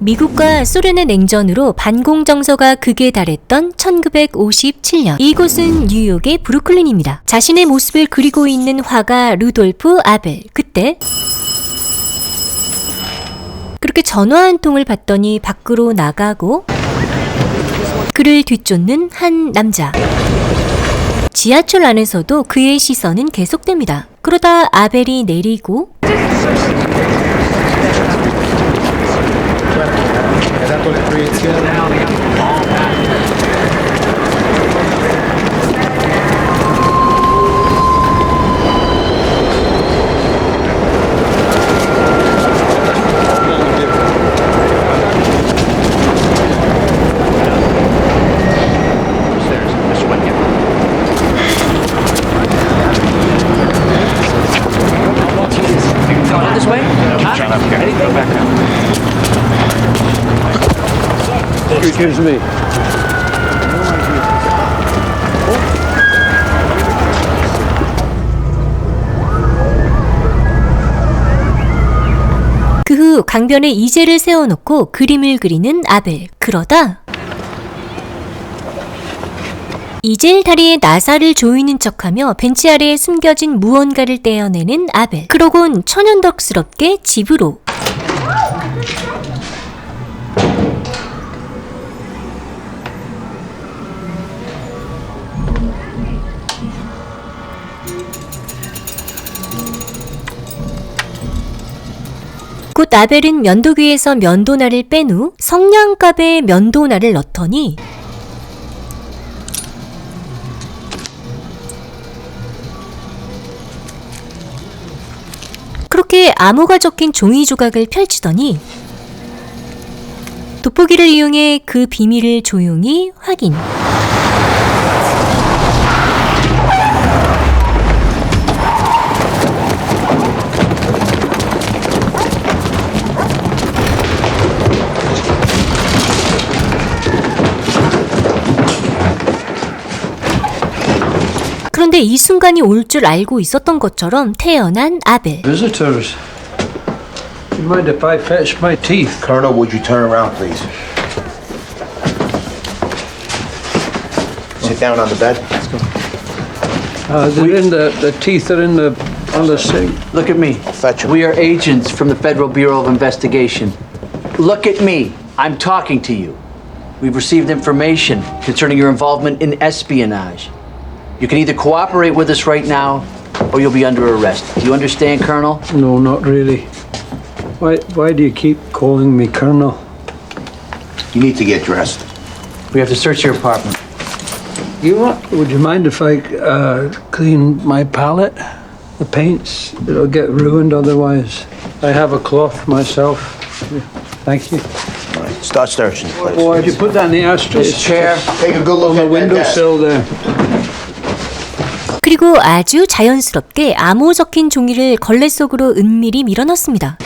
미국과 소련의 냉전으로 반공정서가 극에 달했던 1957년, 이곳은 뉴욕의 브루클린입니다. 자신의 모습을 그리고 있는 화가 루돌프 아벨. 그때 그렇게 전화 한 통을 받더니 밖으로 나가고 그를 뒤쫓는 한 남자. 지하철 안에서도 그의 시선은 계속됩니다. 그러다 아벨이 내리고 Excuse me. 그 후 강변에 이젤을 세워놓고 그림을 그리는 아벨. 그러다 이젤 다리에 나사를 조이는 척하며 벤치 아래에 숨겨진 무언가를 떼어내는 아벨. 그러곤 천연덕스럽게 집으로. 곧 아벨은 면도기에서 면도날을 뺀 후 성냥갑에 면도날을 넣더니 그렇게 암호가 적힌 종이 조각을 펼치더니 돋보기를 이용해 그 비밀을 조용히 확인. 그런데 이 순간이 올 줄 알고 있었던 것처럼 태어난 아벨. Visitors. You mind if I fetch my teeth? Colonel, would you turn around, please? Sit down on the bed. Let's go. They're in the teeth are in on the sink. Look at me. Fetch 'em. We are agents from the Federal Bureau of Investigation. Look at me. I'm talking to you. We've received information concerning your involvement in espionage. You can either cooperate with us right now, or you'll be under arrest. Do you understand, Colonel? No, not really. Why do you keep calling me Colonel? You need to get dressed. We have to search your apartment. Would you mind if I clean my palette? The paints, it'll get ruined otherwise. I have a cloth myself. Thank you. All right, start searching the place. Why'd you put that in the ashtray? This chair. Take a good look On the at that desk. windowsill there. 그리고 아주 자연스럽게 암호 적힌 종이를 걸레 속으로 은밀히 밀어넣습니다.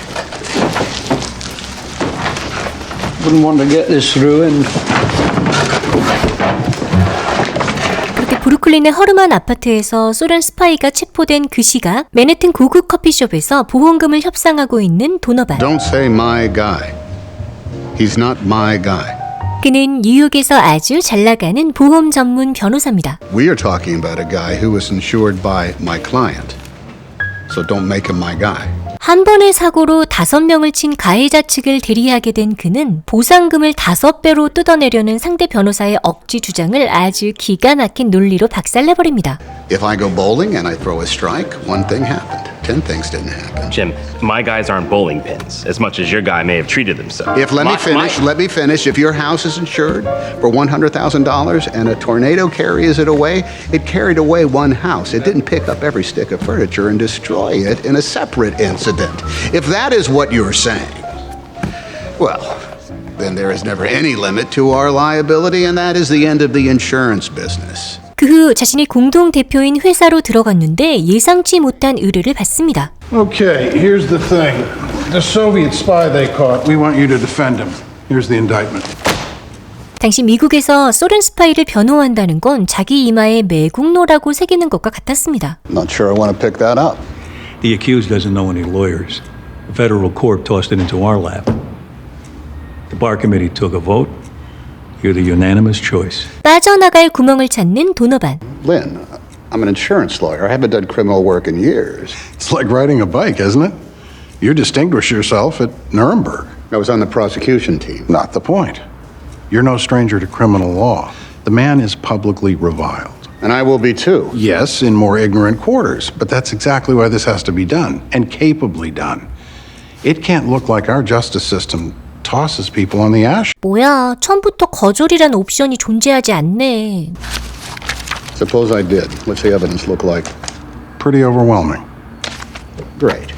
Wouldn't want to get this ruined. 그렇게 브루클린의 허름한 아파트에서 소련 스파이가 체포된 그 시각, 맨해튼 고급 커피숍에서 보험금을 협상하고 있는 도너반. Don't say my guy. He's not my guy. 그는 뉴욕에서 아주 잘 나가는 보험 전문 변호사입니다. We are talking about a guy who was insured by my client. So don't make him my guy. 한 번의 사고로 5명을 친 가해자 측을 대리하게 된 그는 보상금을 5배로 뜯어내려는 상대 변호사의 억지 주장을 아주 기가 막힌 논리로 박살내버립니다. If I go bowling and I throw a strike, one thing happened. 10 things didn't happen. Jim, my guys aren't bowling pins, as much as your guy may have treated themselves. Let me finish. If your house is insured for $100,000 and a tornado carries it away, it carried away one house. It didn't pick up every stick of furniture and destroy it in a separate incident. If that is what you're saying, well, then there is never any limit to our liability, and that is the end of the insurance business. 그 후 자신이 공동 대표인 회사로 들어갔는데 예상치 못한 의뢰를 받습니다. Okay, here's the thing. The Soviet spy they caught, we want you to defend him. Here's the indictment. 당시 미국에서 소련 스파이를 변호한다는 건 자기 이마에 매국노라고 새기는 것과 같았습니다. Not sure I want to pick that up. The accused doesn't know any lawyers. The federal court tossed it into our lap. The bar committee took a vote. You're the unanimous choice. 빠져나갈 구멍을 찾는 도너반. Lynn, I'm an insurance lawyer. I haven't done criminal work in years. It's like riding a bike, isn't it? You distinguish yourself at Nuremberg. I was on the prosecution team. Not the point. You're no stranger to criminal law. The man is publicly reviled. And I will be too. Yes, in more ignorant quarters, but that's exactly why this has to be done, and capably done. It can't look like our justice system tosses people on the ash. 뭐야, 처음부터 거절이란 옵션이 존재하지 않네. Suppose I did. What's the evidence look like? Pretty overwhelming. Great.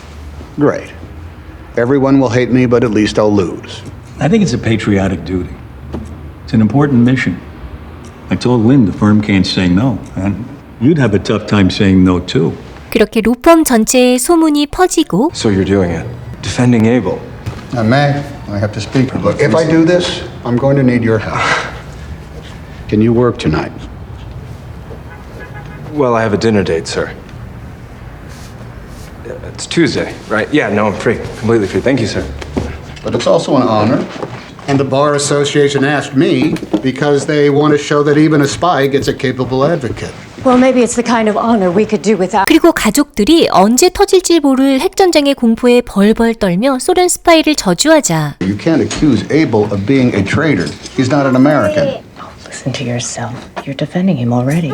Great. Everyone will hate me, but at least I'll lose. I think it's a patriotic duty. It's an important mission. I told Lynn the firm can't say no, and you'd have a tough time saying no too. 그렇게 로펌 전체에 소문이 퍼지고 So you're doing it. Defending Abel. Now, Meg, I have to speak. Look, if I do this, I'm going to need your help. Can you work tonight? Well, I have a dinner date, sir. It's Tuesday, right? Yeah, no, I'm free. Completely free. Thank you, sir. But it's also an honor. And the Bar Association asked me because they want to show that even a spy gets a capable advocate. Well, maybe it's the kind of honor we could do without. 그리고 가족들이 언제 터질지 모를 핵전쟁의 공포에 벌벌 떨며 소련 스파이를 저주하자 You can't accuse Abel of being a traitor. He's not an American. Listen to yourself. You're defending him already.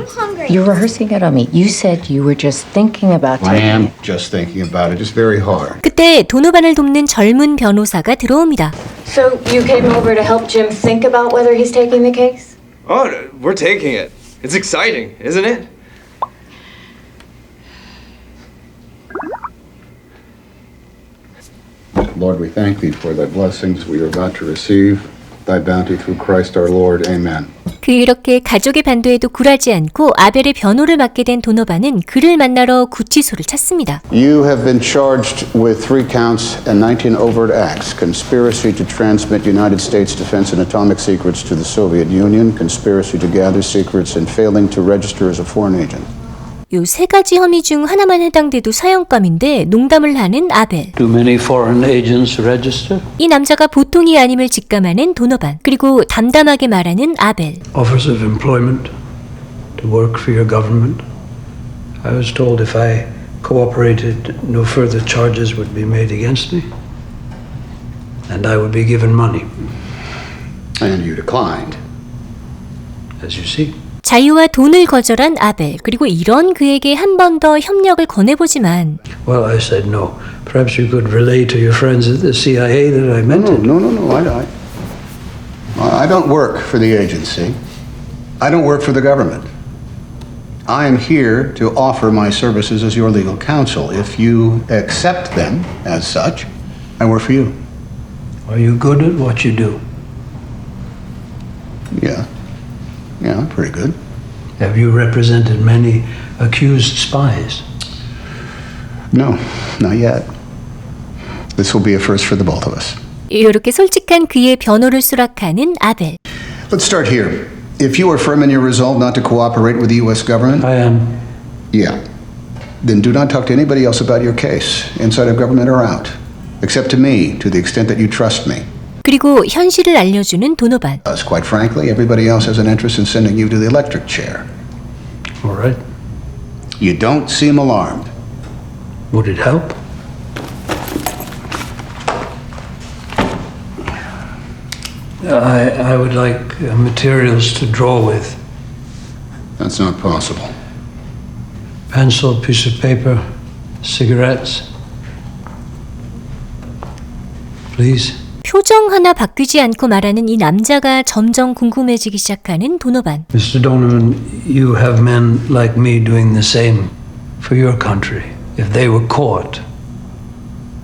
You're rehearsing it on me. You said you were just thinking about I taking am it. just thinking about it. It's very hard. 그때 도노반을 돕는 젊은 변호사가 들어옵니다. So you came over to help Jim think about whether he's taking the case? Oh, we're taking it. It's exciting, isn't it? Lord, we thank thee for thy blessings we are about to receive. Thy bounty through Christ our Lord. Amen. 그렇게 가족의 반도에도 굴하지 않고 아벨의 변호를 맡게 된 도노반은 그를 만나러 구치소를 찾습니다. You have been charged with 3 counts and 19 overt acts. Conspiracy to transmit United States defense and atomic secrets to the Soviet Union, conspiracy to gather secrets, and failing to register as a foreign agent. 요 3가지 혐의 중 하나만 해당돼도 사형감인데 농담을 하는 아벨. Do many foreign agents register? 이 남자가 보통이 아님을 직감하는 도노반. 그리고 담담하게 말하는 아벨. Offers of employment to work for your government. I was told if I cooperated, no further charges would be made against me, and I would be given money, And you declined. as you see. 자유와 돈을 거절한 아벨. 그리고 이런 그에게 한 번 더 협력을 권해보지만 Well, I said no. Perhaps you could relay to your friends at the CIA that I meant it. No. I don't work for the agency. I don't work for the government. I am here to offer my services as your legal counsel. If you accept them as such, I work for you. Are you good at what you do? Yeah, I'm pretty good. Have you represented many accused spies? No, not yet. This will be a first for the both of us. 이렇게 솔직한 그의 변호를 수락하는 아벨. Let's start here. If you are firm in your resolve not to cooperate with the U.S. government, I am. yeah, then do not talk to anybody else about your case, inside of government or out, except to me, to the extent that you trust me. 그리고 현실을 알려주는 도노반. As quite frankly, everybody else has an interest in sending you to the electric chair. All right. You don't seem alarmed. Would it help? I would like materials to draw with. That's not possible. Pencil, piece of paper, cigarettes. Please. 표정 하나 바뀌지 않고 말하는 이 남자가 점점 궁금해지기 시작하는 도노반. Mr. Donovan, you have men like me doing the same for your country. If they were caught,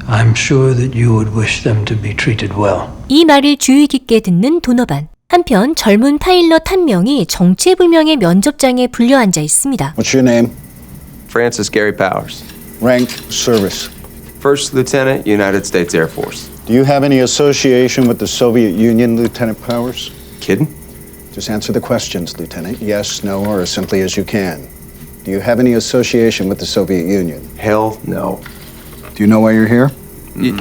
I'm sure that you would wish them to be treated well. 이 말을 주의 깊게 듣는 도노반. 한편 젊은 파일럿 한 명이 정체불명의 면접장에 불려앉아 있습니다. What's your name? Francis Gary Powers. Rank, service. First Lieutenant, United States Air Force. Do you have any association with the Soviet Union, Lieutenant Powers? Kidding? Just answer the questions, Lieutenant. Yes, no, or as simply as you can. Do you have any association with the Soviet Union? Hell no. Do you know why you're here?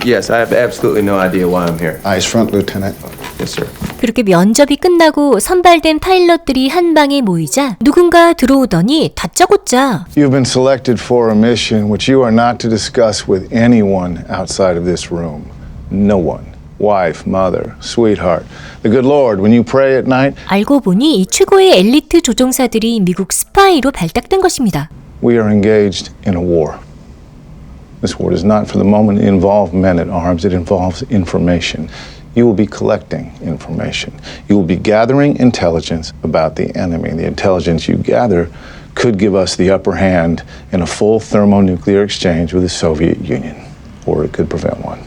Yes, I have absolutely no idea why I'm here. Eyes front, Lieutenant. Yes, sir. 그렇게 면접이 끝나고 선발된 파일럿들이 한 방에 모이자 누군가 들어오더니 다짜고짜 You've been selected for a mission which you are not to discuss with anyone outside of this room. No one. Wife, mother, sweetheart. The good Lord, when you pray at night. 알고 보니 이 최고의 엘리트 조종사들이 미국 스파이로 발탁된 것입니다. We are engaged in a war. This war does not for the moment involve men at arms. It involves information. You will be collecting information. You will be gathering intelligence about the enemy. The intelligence you gather could give us the upper hand in a full thermonuclear exchange with the Soviet Union, or it could prevent one.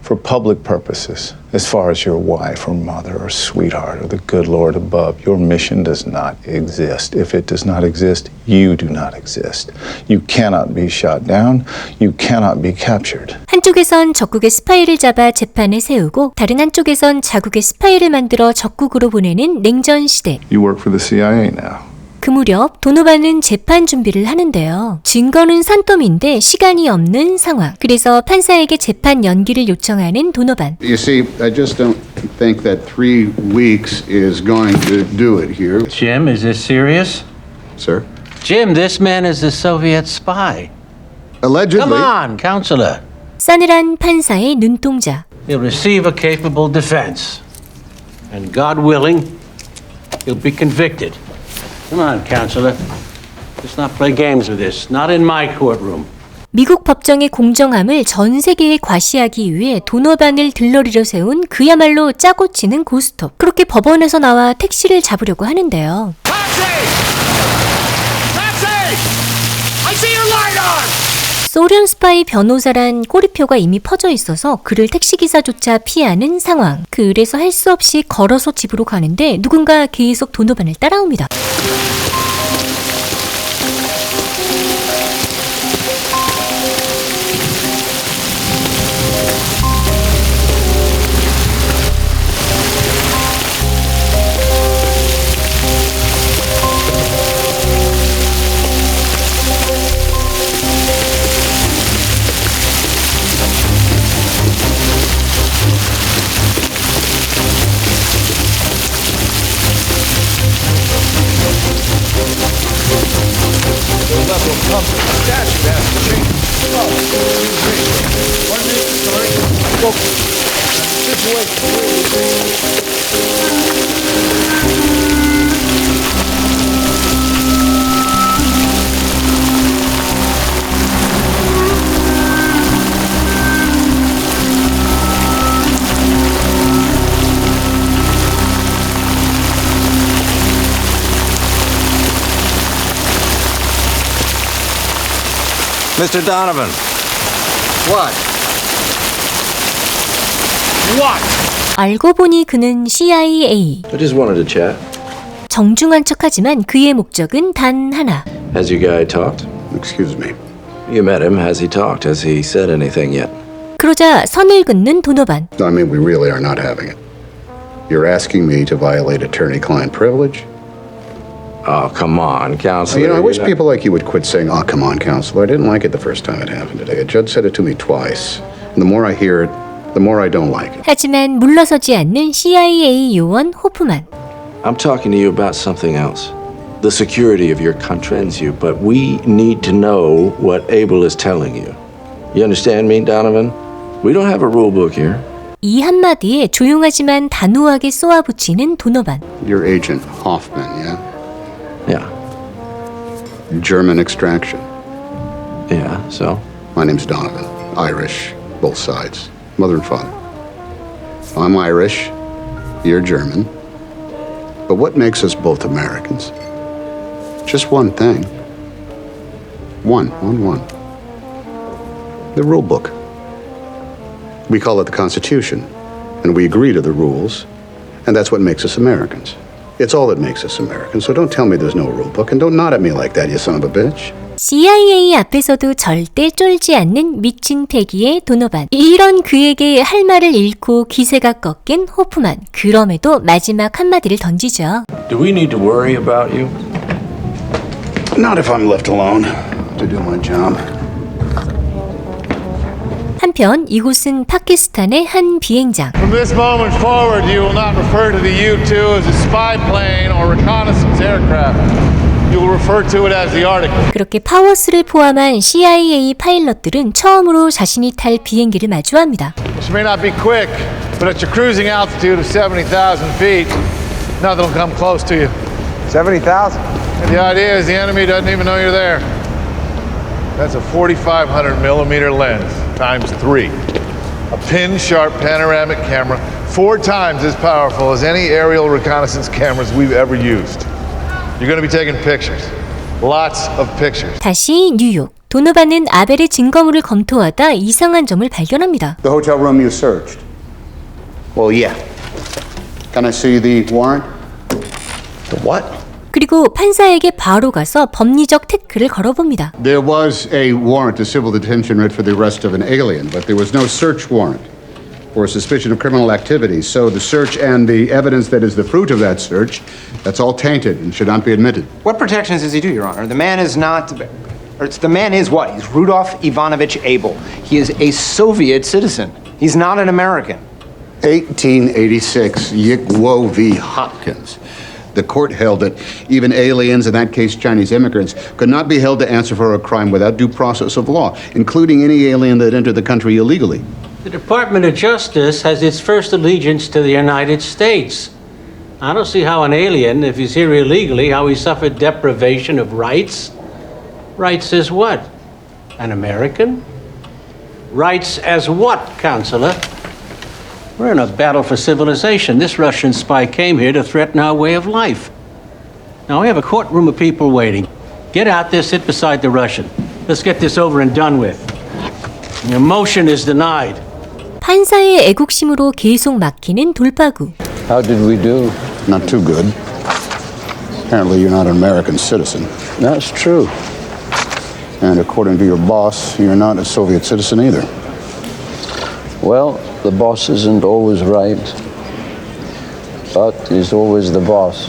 For public purposes, as far as your wife or mother or sweetheart or the good Lord above, your mission does not exist. If it does not exist, you do not exist. You cannot be shot down. You cannot be captured. 한쪽에선 적국의 스파이를 잡아 재판에 세우고 다른 한쪽에선 자국의 스파이를 만들어 적국으로 보내는 냉전 시대. You work for the CIA now. 그 무렵 도노반은 재판 준비를 하는데요. 증거는 산더미인데 시간이 없는 상황. 그래서 판사에게 재판 연기를 요청하는 도노반. You see, I just don't think that 3 weeks is going to do it here. Jim, is this serious? Sir? Jim, this man is a Soviet spy. Allegedly. Come on, counselor. 싸늘한 판사의 눈동자. He'll receive a capable defense. And God willing, he'll be convicted. Come on, counselor. Let's not play games with this. Not in my courtroom. 미국 법정의 공정함을 전 세계에 과시하기 위해 도노반을 들러리로 세운 그야말로 짜고 치는 고스톱. 그렇게 법원에서 나와 택시를 잡으려고 하는데요. 소련 스파이 변호사란 꼬리표가 이미 퍼져 있어서 그를 택시기사조차 피하는 상황. 그래서 할 수 없이 걸어서 집으로 가는데 누군가 계속 도노반을 따라옵니다. Mr. Donovan. What? What? 알고 보니 그는 CIA. I just wanted to chat. 정중한 척하지만 그의 목적은 단 하나. Has your guy talked? Excuse me. You met him. Has he talked? Has he said anything yet? 그러자 선을 긋는 도노반. I mean, we really are not having it. You're asking me to violate attorney-client privilege? Oh, come on, counselor. You know, I wish people like you would quit saying, "Oh, come on, counselor." I didn't like it the first time it happened today. A judge said it to me twice. And the more I hear it, the more I don't like it. 하지만 물러서지 않는 CIA 요원 호프만. I'm talking to you about something else. The security of your country transcends you, but we need to know what Abel is telling you. You understand me, Donovan? We don't have a rule book here. 이 한마디에 조용하지만 단호하게 쏘아붙이는 도노반. Your agent, Hoffman, yeah? Yeah. German extraction. Yeah, so? My name's Donovan. Irish, both sides. Mother and father. I'm Irish. You're German. But what makes us both Americans? Just one thing. One. The rule book. We call it the Constitution, and we agree to the rules, and that's what makes us Americans. It's all that makes us Americans, so don't tell me there's no rule book, and don't nod at me like that, you son of a bitch. CIA 앞에서도 절대 쫄지 않는 미친 패기의 도노반. 이런 그에게 할 말을 잃고 기세가 꺾인 호프만. 그럼에도 마지막 한마디를 던지죠. Do we need to worry about you? Not if I'm left alone to do my job. 한편 이곳은 파키스탄의 한 비행장. From this moment forward, you will not refer to the U-2 as a spy plane or reconnaissance aircraft. You will refer to it as the Arctic. 그렇게 파워스를 포함한 CIA 파일럿들은 처음으로 자신이 탈 비행기를 마주합니다. This may not be quick, but at your cruising altitude of 70,000 feet, nothing will come close to you. 70,000? The idea is the enemy doesn't even know you're there. That's a 4,500 millimeter lens times 3. A pin-sharp panoramic camera, 4 times as powerful as any aerial reconnaissance cameras we've ever used. You're going to be taking pictures. Lots of pictures. 다시 뉴욕. 도노반은 아벨의 증거물을 검토하다 이상한 점을 발견합니다. The hotel room you searched. Well, yeah. Can I see the warrant? The what? 그리고 판사에게 바로 가서 법리적 태클을 걸어봅니다. There was a warrant, a civil detention writ for the arrest of an alien, but there was no search warrant for suspicion of criminal activity. So the search and the evidence that is the fruit of that search, that's all tainted and should not be admitted. What protections does he do, Your Honor? The man is not... the man is what? He's Rudolph Ivanovich Abel. He is a Soviet citizen. He's not an American. 1886, Yick Wo v. Hopkins. The court held that even aliens, in that case Chinese immigrants, could not be held to answer for a crime without due process of law, including any alien that entered the country illegally. The Department of Justice has its first allegiance to the United States. I don't see how an alien, if he's here illegally, how he suffered deprivation of rights. Rights as what? An American? Rights as what, Counselor? We're in a battle for civilization. This Russian spy came here to threaten our way of life. Now, we have a courtroom of people waiting. Get out there, sit beside the Russian. Let's get this over and done with. Your motion is denied. 판사의 애국심으로 계속 막히는 돌파구. How did we do? Not too good. Apparently you're not an American citizen. That's true. And according to your boss, you're not a Soviet citizen either. Well, the boss isn't always right, but he's always the boss.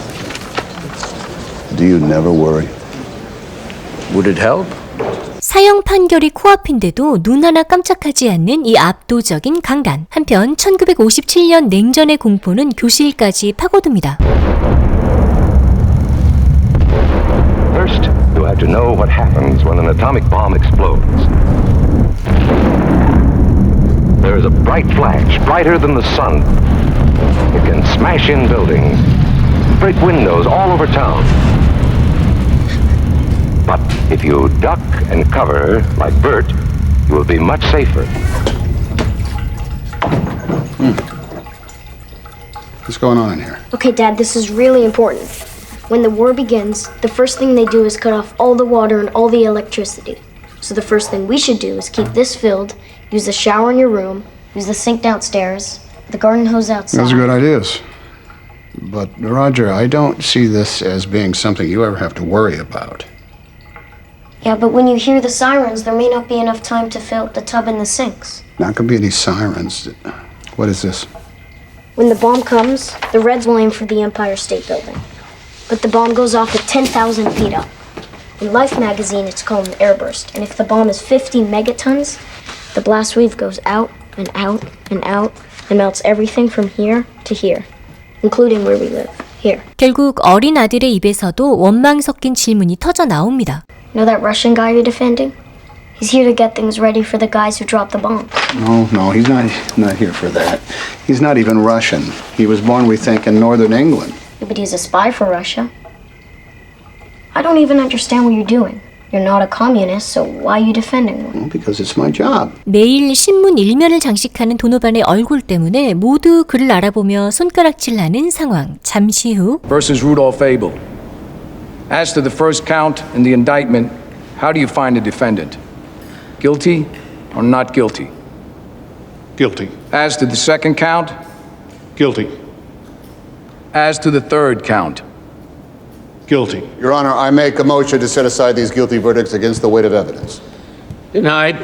Do you never worry? Would it help? 사형 판결이 코앞인데도 눈 하나 깜짝하지 않는 이 압도적인 강단. 한편 1957년 냉전의 공포는 교실까지 파고듭니다. First, you have to know what happens when an atomic bomb explodes. There is a bright flash, brighter than the sun. It can smash in buildings, break windows all over town. But if you duck and cover, like Bert, you will be much safer. What's going on in here? Okay, Dad, this is really important. When the war begins, the first thing they do is cut off all the water and all the electricity. So the first thing we should do is keep this filled, use the shower in your room, use the sink downstairs, the garden hose outside. Those are good ideas. But, Roger, I don't see this as being something you ever have to worry about. Yeah, but when you hear the sirens, there may not be enough time to fill the tub and the sinks. Not gonna be any sirens. What is this? When the bomb comes, the Reds will aim for the Empire State Building. But the bomb goes off at 10,000 feet up. In Life magazine, it's called an airburst. And if the bomb is 50 megatons, the blast wave goes out and out and out and melts everything from here to here, including where we live, here. 결국 어린 아들의 입에서도 원망 섞인 질문이 터져 나옵니다. Know that Russian guy you're defending? He's here to get things ready for the guys who dropped the bomb. No, he's not here for that. He's not even Russian. He was born, we think, in northern England. Yeah, but he's a spy for Russia. I don't even understand what you're doing. You're not a communist, so why are you defending one? Well, because it's my job. 매일 신문 일면을 장식하는 도노반의 얼굴 때문에 모두 그를 알아보며 손가락질하는 상황. 잠시 후 versus Rudolph Abel. As to the first count in the indictment, how do you find the defendant? Guilty or not guilty? Guilty. As to the second count? Guilty. As to the third count? Guilty. Your Honor, I make a motion to set aside these guilty verdicts against the weight of evidence. Denied.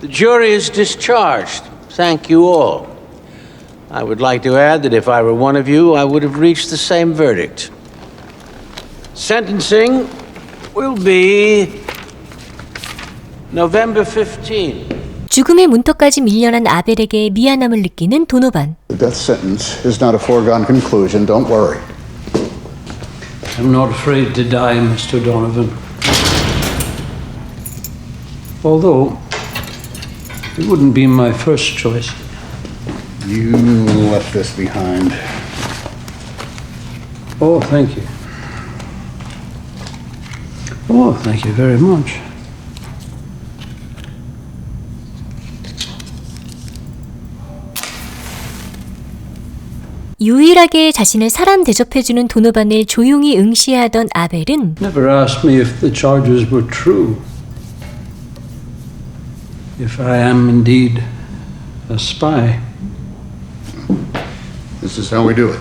The jury is discharged. Thank you all. I would like to add that if I were one of you, I would have reached the same verdict. Sentencing will be November 15. 죽음의 문턱까지 밀려난 아벨에게 미안함을 느끼는 도노반. The death sentence is not a foregone conclusion. Don't worry. I'm not afraid to die, Mr. Donovan. Although, it wouldn't be my first choice. You left this behind. Oh, thank you. Oh, thank you very much. 유일하게 자신을 사람 대접해주는 도노반을 조용히 응시하던 아벨은 Never asked me if the charges were true. If I am indeed a spy. This is how we do it.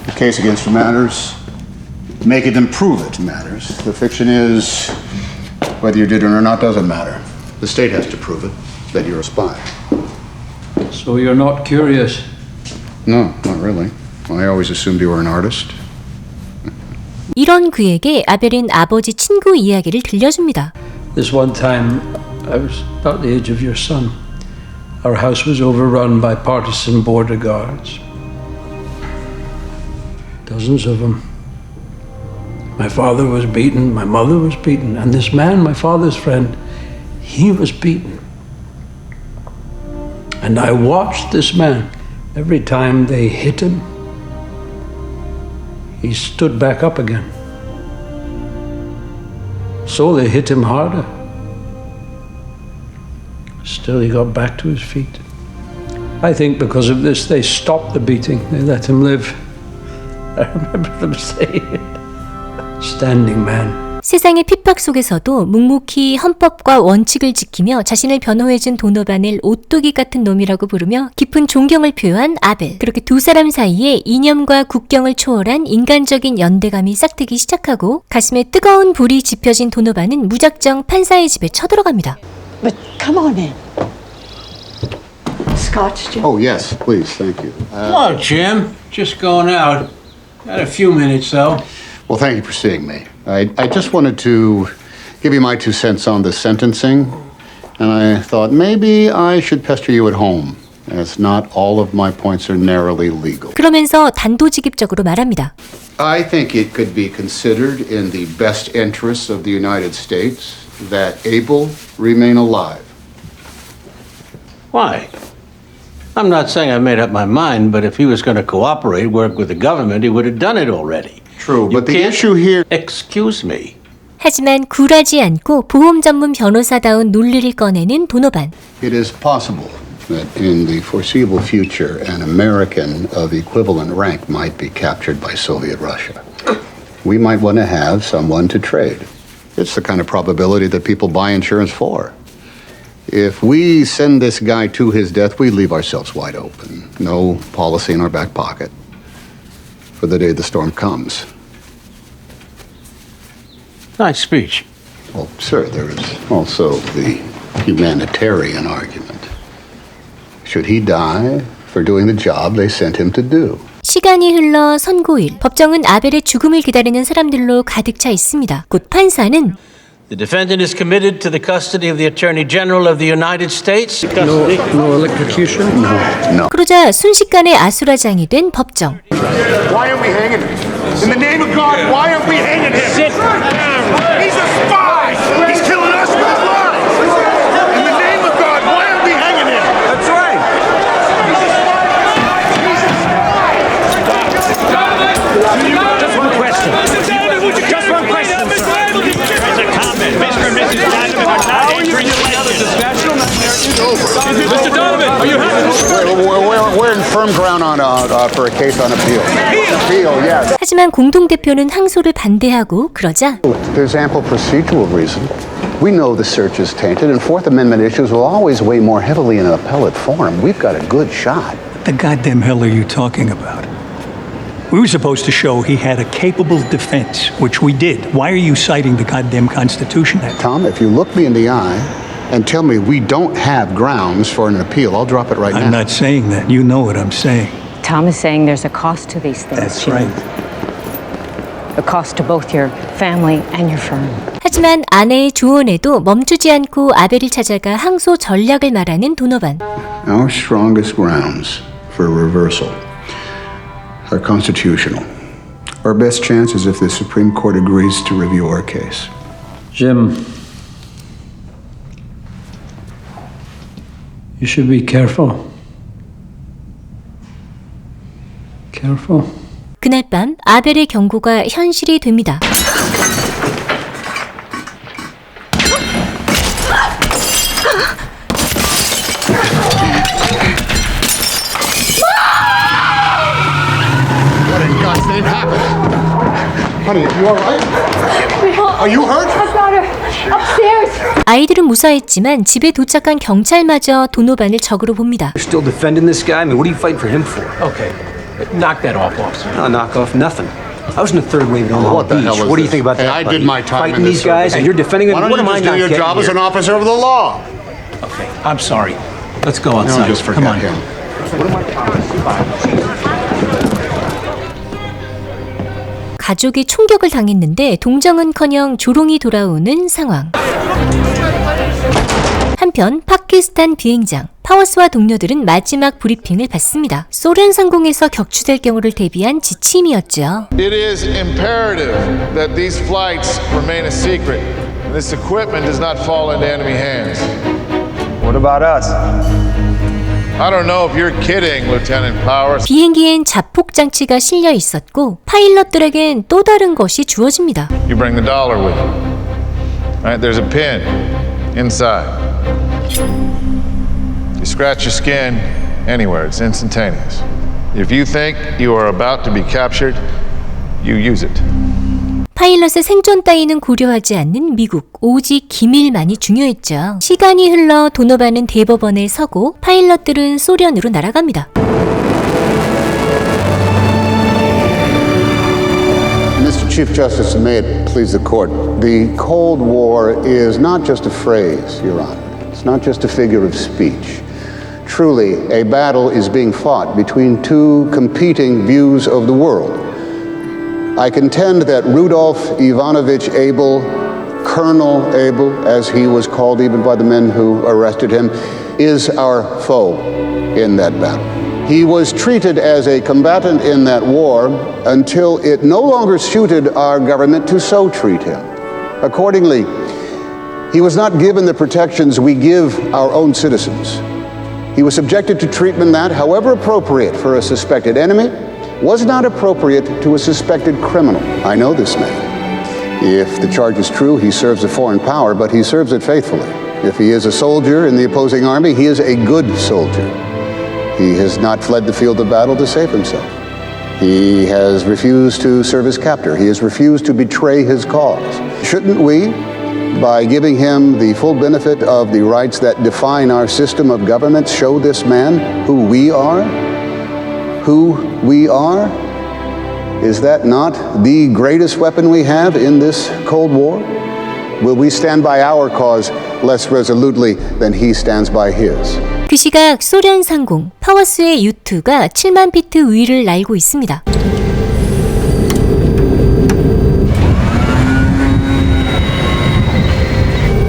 The case against you matters. Make it and prove it matters. The fiction is whether you did it or not doesn't matter. The state has to prove it that you're a spy. So you're not curious? No, not really. I always assumed you were an artist. 이런 그에게 아벨은 아버지 친구 이야기를 들려줍니다. This one time, I was about the age of your son. Our house was overrun by partisan border guards. Dozens of them. My father was beaten, my mother was beaten, and this man, my father's friend, he was beaten. And I watched this man. Every time they hit him, he stood back up again. So they hit him harder. Still, he got back to his feet. I think because of this, they stopped the beating. They let him live. I remember them saying it. Standing man. 세상의 핍박 속에서도 묵묵히 헌법과 원칙을 지키며 자신을 변호해준 도노반을 오뚜기 같은 놈이라고 부르며 깊은 존경을 표한 아벨. 그렇게 두 사람 사이에 이념과 국경을 초월한 인간적인 연대감이 싹트기 시작하고 가슴에 뜨거운 불이 지펴진 도노반은 무작정 판사의 집에 쳐들어갑니다. But come on in. Scotch, Jim? Oh, yes, please, thank you. Hello, Jim. Just going out. Got a few minutes, though. Well, thank you for seeing me. I just wanted to give you my 2 cents on the sentencing, and I thought maybe I should pester you at home, as not all of my points are narrowly legal. 그러면서 단도직입적으로 말합니다. I think it could be considered in the best interests of the United States that Abel remain alive. Why? I'm not saying I made up my mind, but if he was going to cooperate, work with the government, he would have done it already. True, but the issue here... Excuse me. 하지만 굴하지 않고 보험 전문 변호사다운 논리를 꺼내는 도노반. It is possible that in the foreseeable future, an American of equivalent rank might be captured by Soviet Russia. We might want to have someone to trade. It's the kind of probability that people buy insurance for. If we send this guy to his death, we leave ourselves wide open. No policy in our back pocket for the day the storm comes. Nice speech. Well, sir, there is also the humanitarian argument. Should he die for doing the job they sent him to do? 시간이 흘러 선고일, 법정은 아벨의 죽음을 기다리는 사람들로 가득 차 있습니다. 곧 판사는 The defendant is committed to the custody of the Attorney General of the United States. No electrocution? No. 그러자 순식간에 아수라장이 된 법정. Why aren't we hanging him? In the name of God, why aren't we hanging him? Sit down. He's a spy! He's killing us with his lies! In the name of God, why aren't we hanging him? That's right! Just one question. Just one question, sir. As a comment, Mr. and Mrs. Donovan are not entering the other discussion. Mr. Donovan, are you happy? We're in firm ground on for a case on appeal. Appeal, yes. 하지만 공동대표는 항소를 반대하고 그러자 There's ample procedural reason. We know the search is tainted, and Fourth Amendment issues will always weigh more heavily in an appellate forum. We've got a good shot. What the goddamn hell are you talking about? We were supposed to show he had a capable defense, which we did. Why are you citing the goddamn Constitution? Tom, if you look me in the eye and tell me we don't have grounds for an appeal, I'll drop it right now. I'm not saying that. You know what I'm saying. Tom is saying there's a cost to these things. That's Jim. right. the cost to both your family and your firm. 하지만 아내의 조언에도 멈추지 않고 아벨을 찾아가 항소 전략을 말하는 도너반. Our strongest grounds for reversal are constitutional. Our best chance is if the Supreme Court agrees to review our case. Jim, you should be careful. Careful. 그날 밤 아벨의 경고가 현실이 됩니다. What in God's name happened? Honey, are you all right? Are you hurt? I got her upstairs. 아이들은 무사했지만 집에 도착한 경찰마저 도노반을 적으로 봅니다. You're still defending this guy? I mean, what are you fighting for him for? Okay, knock that off, officer. No, knock off nothing. I was in the third wave at Omaha What the Beach. hell is What do you this? think about Hey, that? I did buddy? my time Fighting in these this guys, and service. you're defending them. Why What don't am I you just not do your getting job as here? an officer of the law? Okay, I'm sorry. Let's go outside. just Come forget on. him. 가족이 총격을 당했는데 동정은커녕 조롱이 돌아오는 상황. 한편 파키스탄 비행장 파워스와 동료들은 마지막 브리핑을 받습니다. 소련 상공에서 격추될 경우를 대비한 지침이었죠. It is imperative that these flights remain a secret. And this equipment does not fall into enemy hands. What about us? I don't know if you're kidding, Lieutenant Powers. 비행기엔 자폭 장치가 실려 있었고 파일럿들에겐 또 다른 것이 주어집니다. You bring the dollar with you. All right, there's a pin inside. You scratch your skin anywhere, it's instantaneous. If you think you are about to be captured, you use it. 파일럿의 생존 따위는 고려하지 않는 미국, 오직 기밀만이 중요했죠. 시간이 흘러 도노반은 대법원에 서고 파일럿들은 소련으로 날아갑니다. Mr. Chief Justice, and may it please the court, the Cold War is not just a phrase, Your Honor. It's not just a figure of speech. Truly, a battle is being fought between two competing views of the world. I contend that Rudolph Ivanovich Abel, Colonel Abel, as he was called even by the men who arrested him, is our foe in that battle. He was treated as a combatant in that war until it no longer suited our government to so treat him. Accordingly, he was not given the protections we give our own citizens. He was subjected to treatment that, however appropriate for a suspected enemy, was not appropriate to a suspected criminal. I know this man. If the charge is true, he serves a foreign power, but he serves it faithfully. If he is a soldier in the opposing army, he is a good soldier. He has not fled the field of battle to save himself. He has refused to serve his captor. He has refused to betray his cause. Shouldn't we, by giving him the full benefit of the rights that define our system of government, show this man who we are? Who we are? Is that not the greatest weapon we have in this Cold War? Will we stand by our cause less resolutely than he stands by his? 그 시각 소련 상공 파워스의 U-2가 7만 피트 위를 날고 있습니다.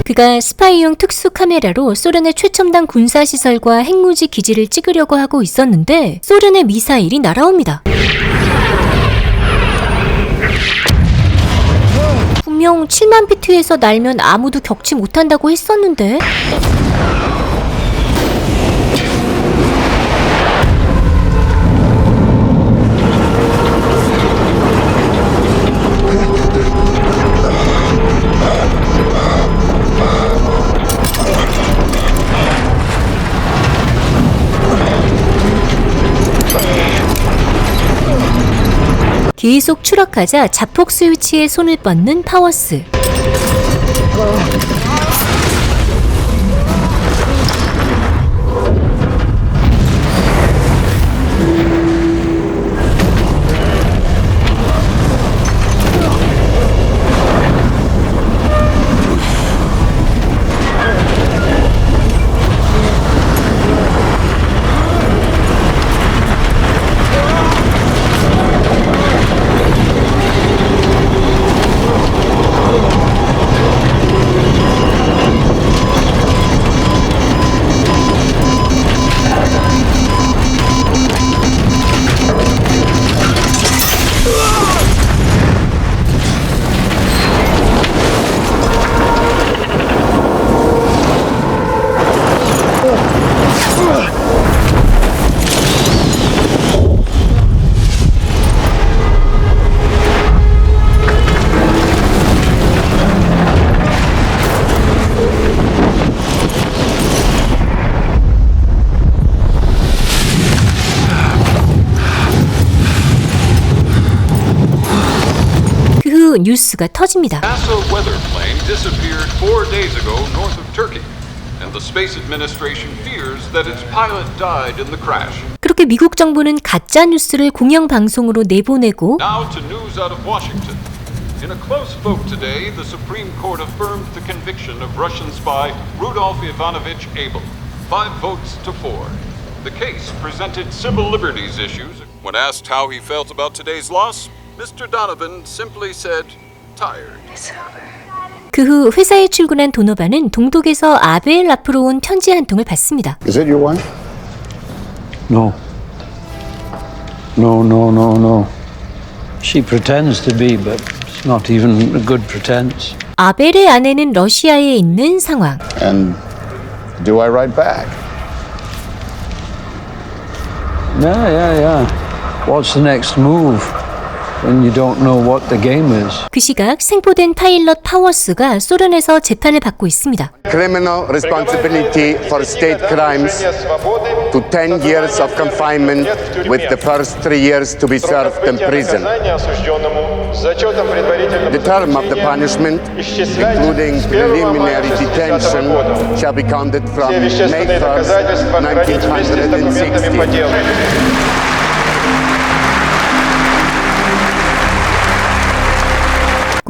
그가 스파이용 특수 카메라로 소련의 최첨단 군사시설과 핵무기 기지를 찍으려고 하고 있었는데 소련의 미사일이 날아옵니다. 분명 7만 피트에서 날면 아무도 격치 못한다고 했었는데 계속 추락하자 자폭 스위치에 손을 뻗는 파워스. 후 뉴스가 터집니다. NASA weather plane disappeared 4 days ago north of Turkey, and the Space Administration fears that its pilot died in the crash. 그렇게 미국 정부는 가짜 뉴스를 공영 방송으로 내보내고 Now to news out of Washington. In a close vote today, the Supreme Court affirmed the conviction of Russian spy Rudolf Ivanovich Abel, 5 votes to 4. The case presented civil liberties issues. When asked how he felt about today's loss, Mr. Donovan simply said, tired. 그 후 회사에 출근한 도노반은 동독에서 아벨 앞으로 온 편지 한 통을 받습니다. Is it your wife? No. No. She pretends to be, but it's not even a good pretense. 아벨의 아내는 러시아에 있는 상황. And do I write back? Yeah. What's the next move when you don't know what the game is? 그 시각 생포된 파일럿 파워스가 소련에서 재판을 받고 있습니다. Criminal responsibility for state crimes to 10 years of confinement with the first 3 years to be served in prison. The term of the punishment, including preliminary detention, shall be counted from May 1st, 1960.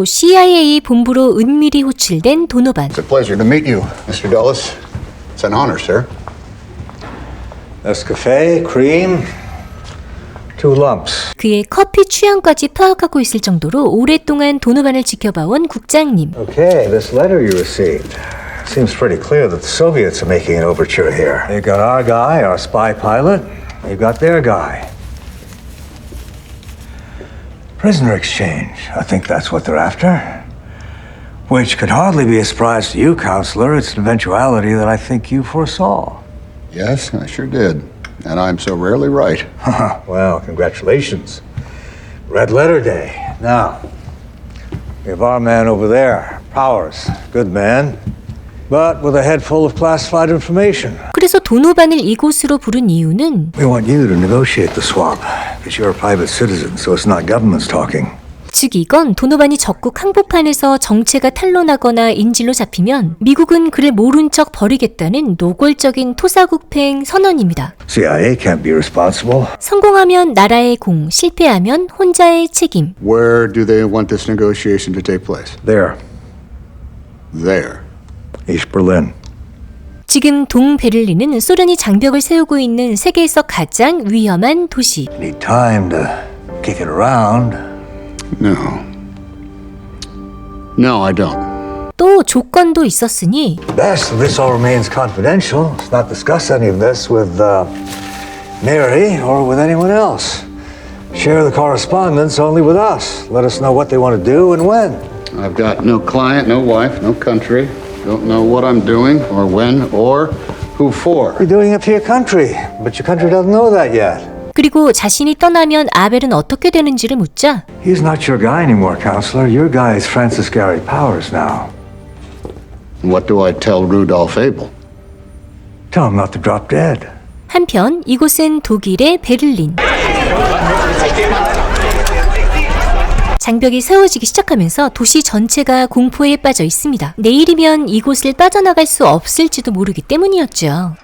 CIA 본부로 은밀히 호출된 도노반. It's a pleasure to meet you, Mr. Dulles. It's an honor, sir. Nescafe, cream, 2 lumps. 그의 커피 취향까지 파악하고 있을 정도로 오랫동안 도노반을 지켜봐온 국장님. Okay, this letter you received. Seems pretty clear that the Soviets are making an overture here. They've got our guy, our spy pilot. They've got their guy. Prisoner exchange. I think that's what they're after. Which could hardly be a surprise to you, Counselor. It's an eventuality that I think you foresaw. Yes, I sure did. And I'm so rarely right. Well, congratulations. Red Letter Day. Now, we have our man over there, Powers. Good man, but with a head full of classified information. 그래서 도노반을 이곳으로 부른 이유는 We want you to negotiate the swap, because you're a private citizen, so it's not governments talking. 즉 이건 도노반이 적국 항복판에서 정체가 탄로나거나 인질로 잡히면 미국은 그를 모른 척 버리겠다는 노골적인 토사구팽 선언입니다. CIA can't be responsible. 성공하면 나라의 공, 실패하면 혼자의 책임. Where do they want this negotiation to take place? There. East Berlin. 지금 동베를린은 소련이 장벽을 세우고 있는 세계에서 가장 위험한 도시. Need time to kick it around. No, I don't. 또 조건도 있었으니 Best this all remains confidential. Let's not discuss any of this with Mary or with anyone else. Share the correspondence only with us. Let us know what they want to do and when. I've got no client, no wife, no country. Don't know what I'm doing or when or who for. You're doing it for your country, but your country doesn't know that yet. 그리고 자신이 떠나면 아벨은 어떻게 되는지를 묻자 He's not your guy anymore, Counselor. Your guy is Francis Gary Powers now. What do I tell Rudolf Abel? Tell him not to drop dead. 한편 이곳은 독일의 베를린. 장벽이 세워지기 시작하면서 도시 전체가 공포에 빠져 있습니다. 내일이면 이곳을 빠져나갈 수 없을지도 모르기 때문이었죠.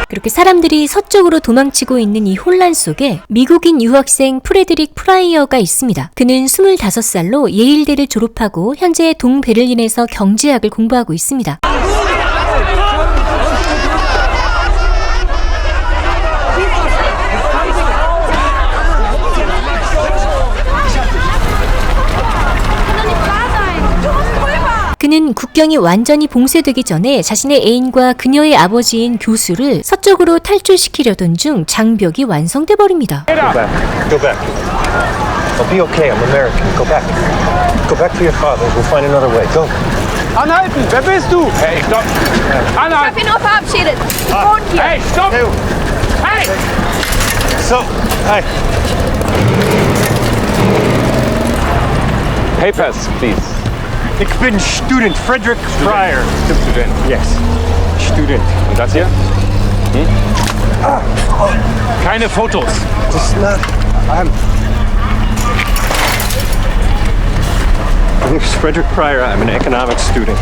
그렇게 사람들이 서쪽으로 도망치고 있는 이 혼란 속에 미국인 유학생 프레드릭 프라이어가 있습니다. 그는 25살로 예일대를 졸업하고 현재 동베를린에서 경제학을 공부하고 있습니다. 그는 국경이 완전히 봉쇄되기 전에 자신의 애인과 그녀의 아버지인 교수를 서쪽으로 탈출시키려던 중 장벽이 완성돼 버립니다. Go back. I'll be okay. I'm American. Go back. Go back to your father. We'll find another way. Go. Anhalten! Wer bist du? Hey, stopp! Anhalten! Ich hab ihn nur verabschiedet. Ich wohne hier. Hey, stopp! Hey! So, hey. Papers, please. Ich bin Student Frederick Fryer. Student? Yes. Student. Und das hier? Keine Fotos. Just not. My name is Frederick Pryor. I'm an economics student.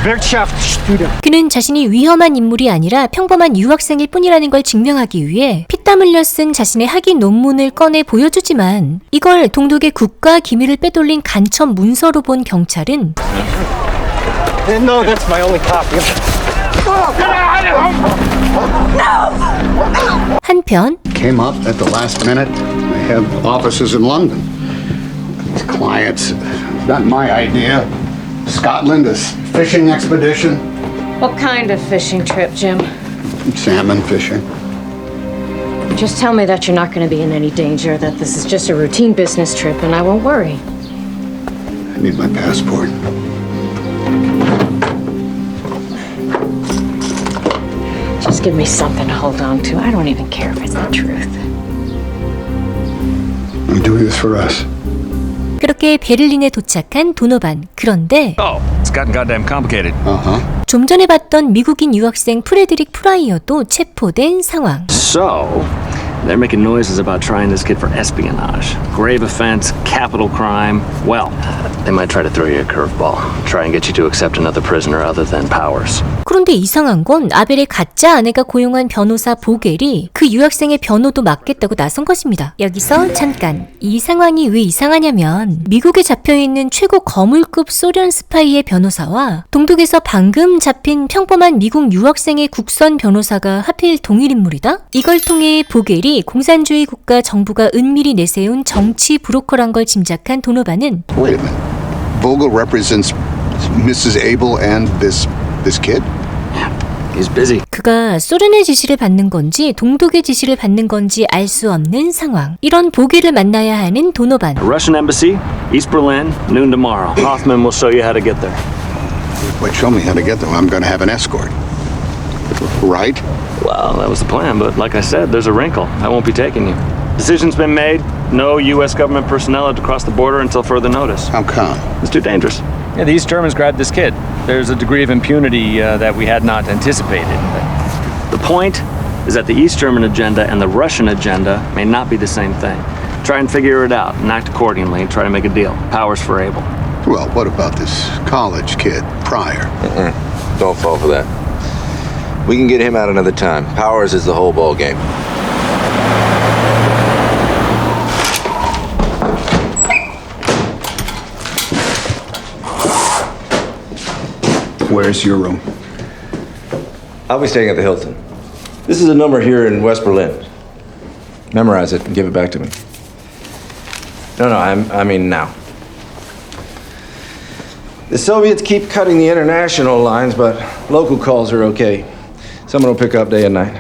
Wirtschaft student. 그는 자신이 위험한 인물이 아니라 평범한 유학생일 뿐이라는 걸 증명하기 위해 피땀 흘려 쓴 자신의 학위 논문을 꺼내 보여주지만 이걸 동독의 국가 기밀을 빼돌린 간첩 문서로 본 경찰은 No, that's my only copy. 한편 Came up at the last minute. They have offices in London. These clients, not my idea. Scotland, a fishing expedition. What kind of fishing trip, Jim? Salmon fishing. Just tell me that you're not going to be in any danger, that this is just a routine business trip, and I won't worry. I need my passport. Just give me something to hold on to. I don't even care if it's the truth. I'm doing this for us. 그렇게 베를린에 도착한 도노반. 그런데 It's gotten goddamn complicated. 좀 전에 봤던 미국인 유학생 프레드릭 프라이어도 체포된 상황. So, they're making noises about trying this kid for espionage. Grave offense, capital crime. Well, they might try to throw you a curveball. Try and get you to accept another prisoner other than Powers. 그런데 이상한 건 아벨의 가짜 아내가 고용한 변호사 보겔이 그 유학생의 변호도 맡겠다고 나선 것입니다. 여기서 잠깐, 이 상황이 왜 이상하냐면 미국에 잡혀있는 최고 거물급 소련 스파이의 변호사와 동독에서 방금 잡힌 평범한 미국 유학생의 국선 변호사가 하필 동일 인물이다? 이걸 통해 보겔이 공산주의 국가 정부가 은밀히 내세운 정치 브로커란 걸 짐작한 도노반은 Wait a minute. Vogel represents Mrs. Abel and this kid? He's busy. 그가 소련의 지시를 받는 건지 동독의 지시를 받는 건지 알 수 없는 상황. 이런 보겔을 만나야 하는 도노반. Russian embassy, East Berlin, noon tomorrow. Hoffman will show you how to get there. Wait, show me how to get there. I'm going to have an escort. Right? Well, that was the plan, but like I said, there's a wrinkle. I won't be taking you. Decision's been made. No U.S. government personnel had to cross the border until further notice. How come? It's too dangerous. Yeah, the East Germans grabbed this kid. There's a degree of impunity that we had not anticipated. The point is that the East German agenda and the Russian agenda may not be the same thing. Try and figure it out and act accordingly and try to make a deal. Powers for Abel. Well, what about this college kid, Pryor? Don't fall for that. We can get him out another time. Powers is the whole ball game. Where's your room? I'll be staying at the Hilton. This is a number here in West Berlin. Memorize it and give it back to me. No, I mean now. The Soviets keep cutting the international lines, but local calls are okay. Someone will pick up day and night.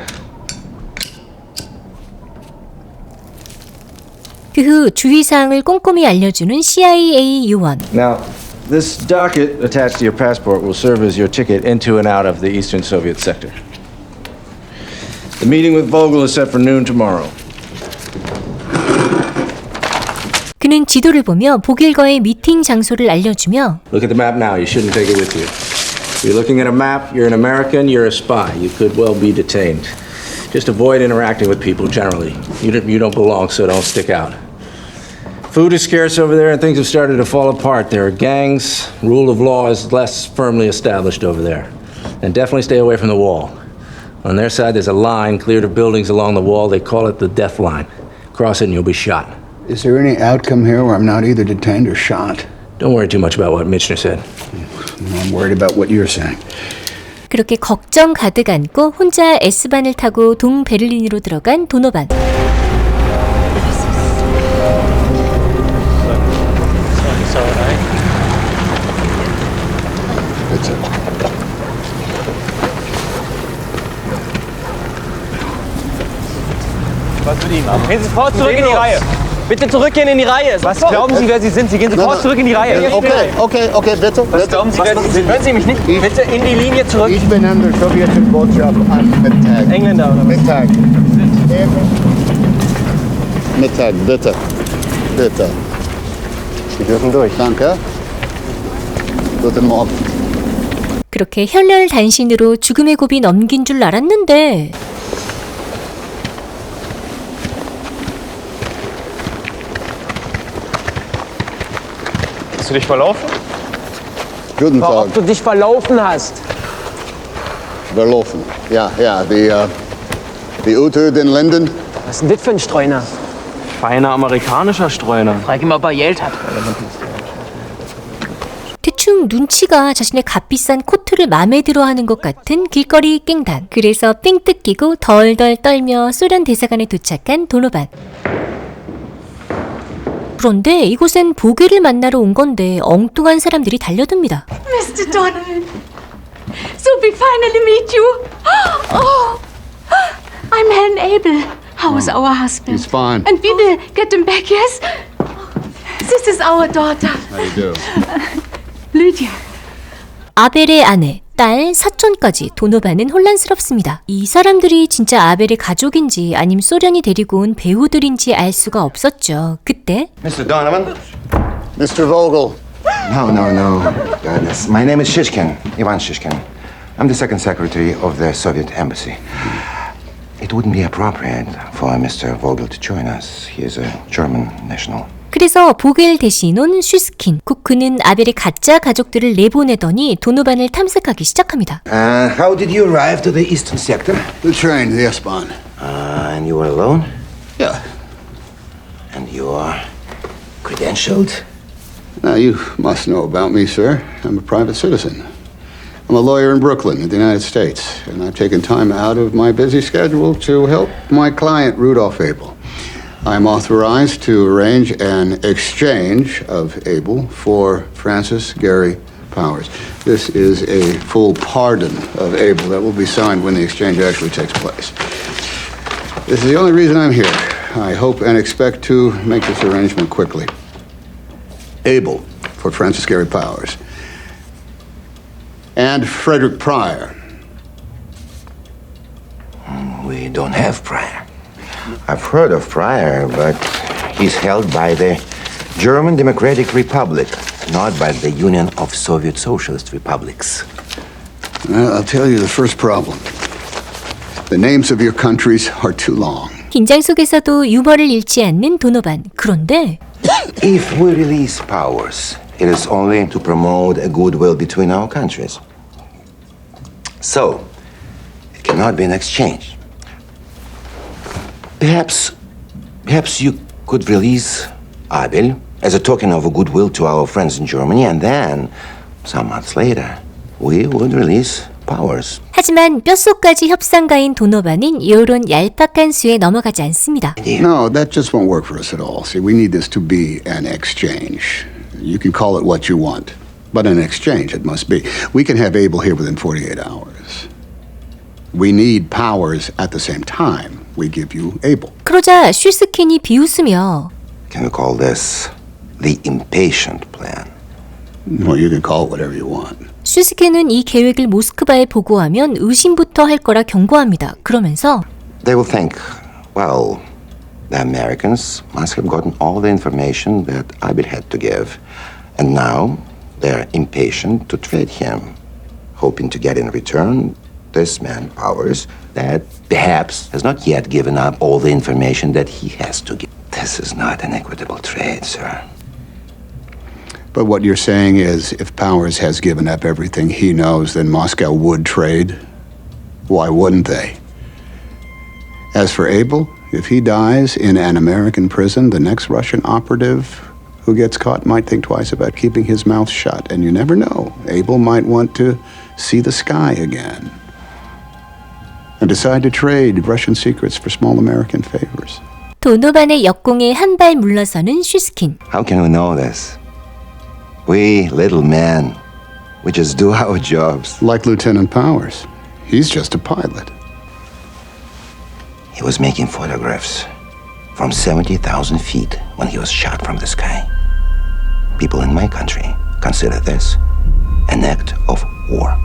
그 후 주의사항을 꼼꼼히 알려주는 CIA 요원. Now, this docket attached to your passport will serve as your ticket into and out of the Eastern Soviet sector. The meeting with Vogel is set for noon tomorrow. 그는 지도를 보며 보겔과의 미팅 장소를 알려주며 Look at the map now. You shouldn't take it with you. You're looking at a map. You're an American. You're a spy. You could well be detained. Just avoid interacting with people generally. You don't belong, so don't stick out. Food is scarce over there and things have started to fall apart. There are gangs. Rule of law is less firmly established over there. And definitely stay away from the wall. On their side, there's a line cleared of buildings along the wall. They call it the death line. Cross it and you'll be shot. Is there any outcome here where I'm not either detained or shot? Don't worry too much about what Michener said. I'm worried about what you're saying. 그렇게 걱정 가득 안고 혼자 S반을 타고 동베를린으로 들어간 도노반. Was mit ihm? Gehen Sie sofort zurück in die Reihe. Bitte zurückgehen in die Reihe. Was glauben Sie, wer Sie sind? Sie gehen sofort zurück in die Reihe. Okay, bitte. Was glauben Sie, wer Sie sind? Hören Sie mich nicht? Bitte in die Linie zurück. Ich bin an der sowjetischen Botschaft an Mittag. Engländer oder was? Mittag. Mittag, bitte. Bitte. Sie dürfen durch. Danke. Guten Morgen. 그렇게 혈혈단신으로 죽음의 고비 넘긴 줄 알았는데 Hast du dich verlaufen? Guten Tag. Ob du dich verlaufen hast. Verlaufen. Ja, die Ute, den Linden. Was ist denn das für ein Streuner? Feiner amerikanischer Streuner. Frag ihn mal, ob er Geld hat. 대충 눈치가 자신의 값비싼 코트를 마음에 들어하는 것 같은 길거리 깽단. 그래서 삥 뜯기고 덜덜 떨며 소련 대사관에 도착한 도노반. 그런데 이곳엔 보게를 만나러 온 건데 엉뚱한 사람들이 달려듭니다. Mr. Donovan, so we finally meet you. Oh, I'm Helen Abel. How is our husband? He's fine. And we will get him back, yes? This is our daughter. How you do? Lydia. 아벨의 아내, 딸, 사촌까지 도노반은 혼란스럽습니다. 이 사람들이 진짜 아벨의 가족인지 아님 소련이 데리고 온 배우들인지 알 수가 없었죠. 그때 Mr. Donovan? Mr. Vogel. No. My name is Shishkin, Ivan Shishkin. I'm the second secretary of the Soviet embassy. It wouldn't be appropriate for Mr. Vogel to join us. He is a German national. 그래서 보겔 대신 온 슈스킨. 곧 그는 아벨의 가짜 가족들을 내보내더니 도노반을 탐색하기 시작합니다. How did you arrive to the eastern sector? The train, the S-Bahn. And you were alone? Yeah. And you are credentialed? Now, you must know about me, sir. I'm a private citizen. I'm a lawyer in Brooklyn, in the United States, and I've taken time out of my busy schedule to help my client, Rudolph Abel. I'm authorized to arrange an exchange of Abel for Francis Gary Powers. This is a full pardon of Abel that will be signed when the exchange actually takes place. This is the only reason I'm here. I hope and expect to make this arrangement quickly. Abel for Francis Gary Powers. And Frederick Pryor. We don't have Pryor. I've heard of Pryor, but he's held by the German Democratic Republic, not by the Union of Soviet Socialist Republics. Well, I'll tell you the first problem. The names of your countries are too long. 긴장 속에서도 유머를 잃지 않는 도노반. 그런데 If we release Powers, it is only to promote a goodwill between our countries. So, it cannot be an exchange. Perhaps you could release Abel as a token of goodwill to our friends in Germany, and then, some months later, we would release Powers. 하지만 뼛속까지 협상가인 도노반은 이런 얄팍한 수에 넘어가지 않습니다. No, that just won't work for us at all. See, we need this to be an exchange. You can call it what you want, but an exchange it must be. We can have Abel here within 48 hours. We need Powers at the same time. We give you Abel. 그러자 슈스킨이 비웃으며 Can we call this the impatient plan? Well, you can call it whatever you want. 슈스킨은 이 계획을 모스크바에 보고하면 의심부터 할 거라 경고합니다. 그러면서 They will think, well, the Americans must have gotten all the information that Abel had to give, and now they're impatient to trade him, hoping to get in return this man Powers that perhaps has not yet given up all the information that he has to give. This is not an equitable trade, sir. But what you're saying is, if Powers has given up everything he knows, then Moscow would trade? Why wouldn't they? As for Abel, if he dies in an American prison, the next Russian operative who gets caught might think twice about keeping his mouth shut. And you never know. Abel might want to see the sky again and decide to trade Russian secrets for small American favors. 도노반의 역공에 한 발 물러서는 슈스킨. How can we know this? We little men, we just do our jobs. Like Lieutenant Powers. He's just a pilot. He was making photographs from 70,000 feet when he was shot from the sky. People in my country consider this an act of war.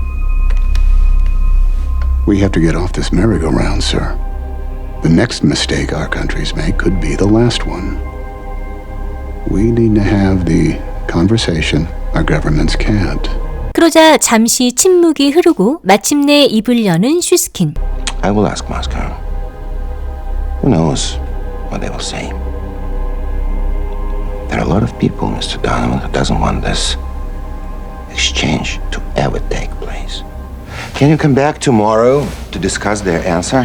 We have to get off this merry-go-round, sir. The next mistake our countries make could be the last one. We need to have the conversation our governments can't. 그러자 잠시 침묵이 흐르고 마침내 입을 여는 슈스킨. I will ask Moscow. Who knows what they will say? There are a lot of people, Mr. Donovan, who doesn't want this exchange to ever take place. Can you come back tomorrow to discuss their answer?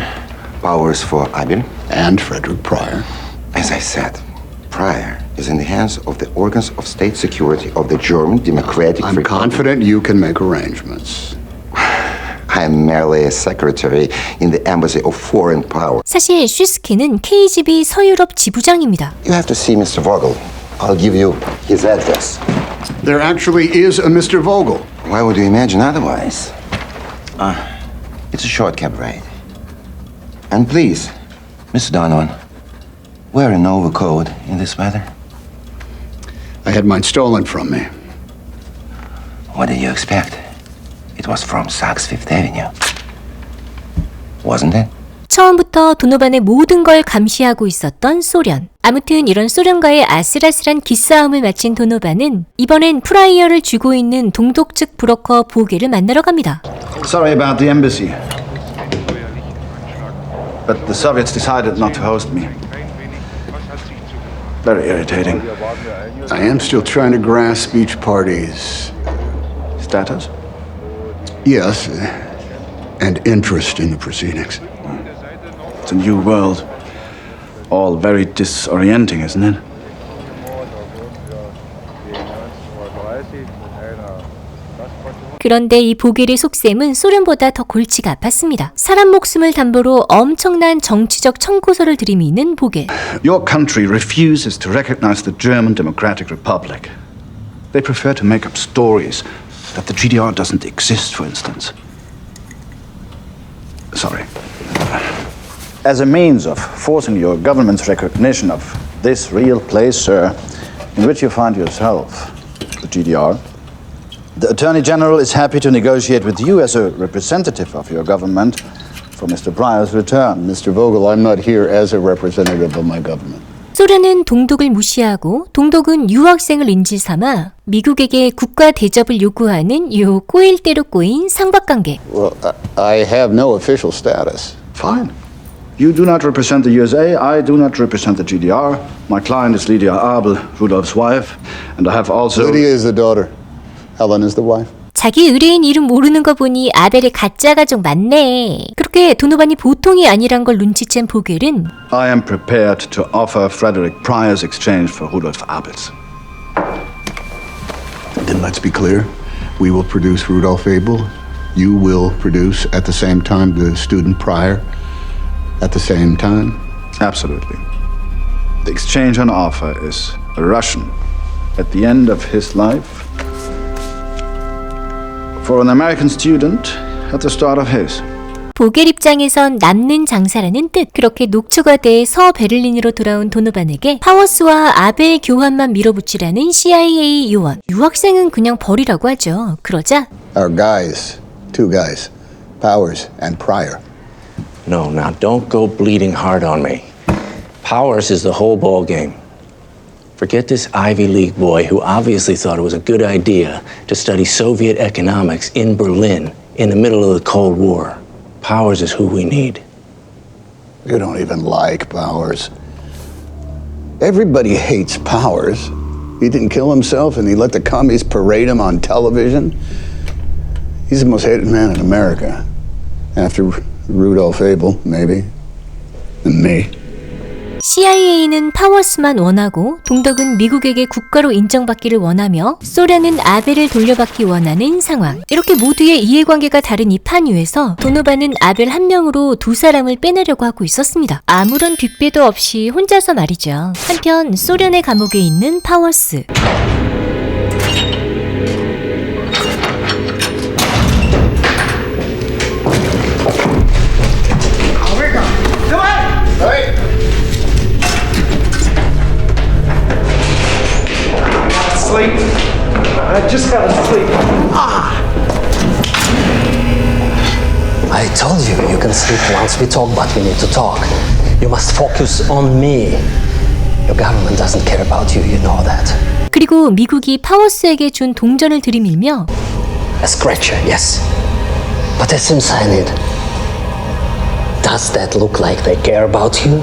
Powers for Abel? And Frederick Pryor. As I said, Pryor is in the hands of the organs of state security of the German Democratic I'm Republic. confident you can make arrangements. I am merely a secretary in the embassy of foreign power. 사실 슈스케는 KGB 서유럽 지부장입니다. You have to see Mr. Vogel. I'll give you his address. There actually is a Mr. Vogel. Why would you imagine otherwise? It's a short cab ride. And please, Mr. Donovan, wear an overcoat in this weather. I had mine stolen from me. What did you expect? It was from Saks Fifth Avenue. Wasn't it? 처음부터 도노반의 모든 걸 감시하고 있었던 소련. 아무튼 이런 소련과의 아슬아슬한 기싸움을 마친 도노반은 이번엔 프라이어를 쥐고 있는 동독 측 브로커 보게를 만나러 갑니다. Sorry about the embassy. But the Soviets decided not to host me. Very irritating. I am still trying to grasp each party's status. Yes, and interest in the proceedings. It's a new world. All very disorienting, isn't it? 그런데 이 보겔의 속셈은 소련보다 더 골치가 아팠습니다. 사람 목숨을 담보로 엄청난 정치적 청구서를 들이미는 보겔. Your country refuses to recognize the German Democratic Republic. They prefer to make up stories that the GDR doesn't exist, for instance. Sorry. As a means of forcing your government's recognition of this real place, sir, in which you find yourself, the GDR, the Attorney General is happy to negotiate with you as a representative of your government for Mr. Pryor's return. Mr. Vogel, I'm not here as a representative of my government. 소련은 동독을 무시하고 동독은 유학생을 인질 삼아 미국에게 국가 대접을 요구하는 요 꼬일 대로 꼬인 삼각관계. Well, I have no official status. Fine. You do not represent the USA, I do not represent the GDR. My client is Lydia Abel, Rudolph's wife, and I have also... Lydia is the daughter. Helen is the wife. 자기 의뢰인 이름 모르는 거 보니 아벨의 가짜 가족 맞네. 그렇게 도노반이 보통이 아니란 걸 눈치챈 보겔은 I am prepared to offer Frederick Pryor's exchange for Rudolf Abel's. Then let's be clear. We will produce Rudolf Abel. You will produce at the same time the student Pryor. At the same time? Absolutely. The exchange on offer is a Russian at the end of his life for an American student at the start of his. 보겔 입장에선 남는 장사라는 뜻. 그렇게 녹초가 돼 서베를린으로 돌아온 도노반에게 파워스와 아벨 교환만 밀어붙이라는 CIA 요원. 유학생은 그냥 버리라고 하죠. 그러자 Our guys, two guys, Powers and Pryor. No, now don't go bleeding hard on me. Powers is the whole ball game. Forget this Ivy League boy who obviously thought it was a good idea to study Soviet economics in Berlin in the middle of the Cold War. Powers is who we need. You don't even like Powers. Everybody hates Powers. He didn't kill himself and he let the commies parade him on television. He's the most hated man in America. After Rudolf Abel, maybe. And me. CIA는 파워스만 원하고 동독은 미국에게 국가로 인정받기를 원하며 소련은 아벨을 돌려받기 원하는 상황. 이렇게 모두의 이해관계가 다른 이 판 위에서 도노반은 아벨 한 명으로 두 사람을 빼내려고 하고 있었습니다. 아무런 뒷배도 없이 혼자서 말이죠. 한편 소련의 감옥에 있는 파워스. Sleep. I just gotta sleep. I told you, you can sleep once we talk, but we need to talk. You must focus on me. Your government doesn't care about you, you know that. 그리고 미국이 파워스에게 준 동전을 들이밀며 A scratcher, yes. But there's some cyanide. Does that look like they care about you?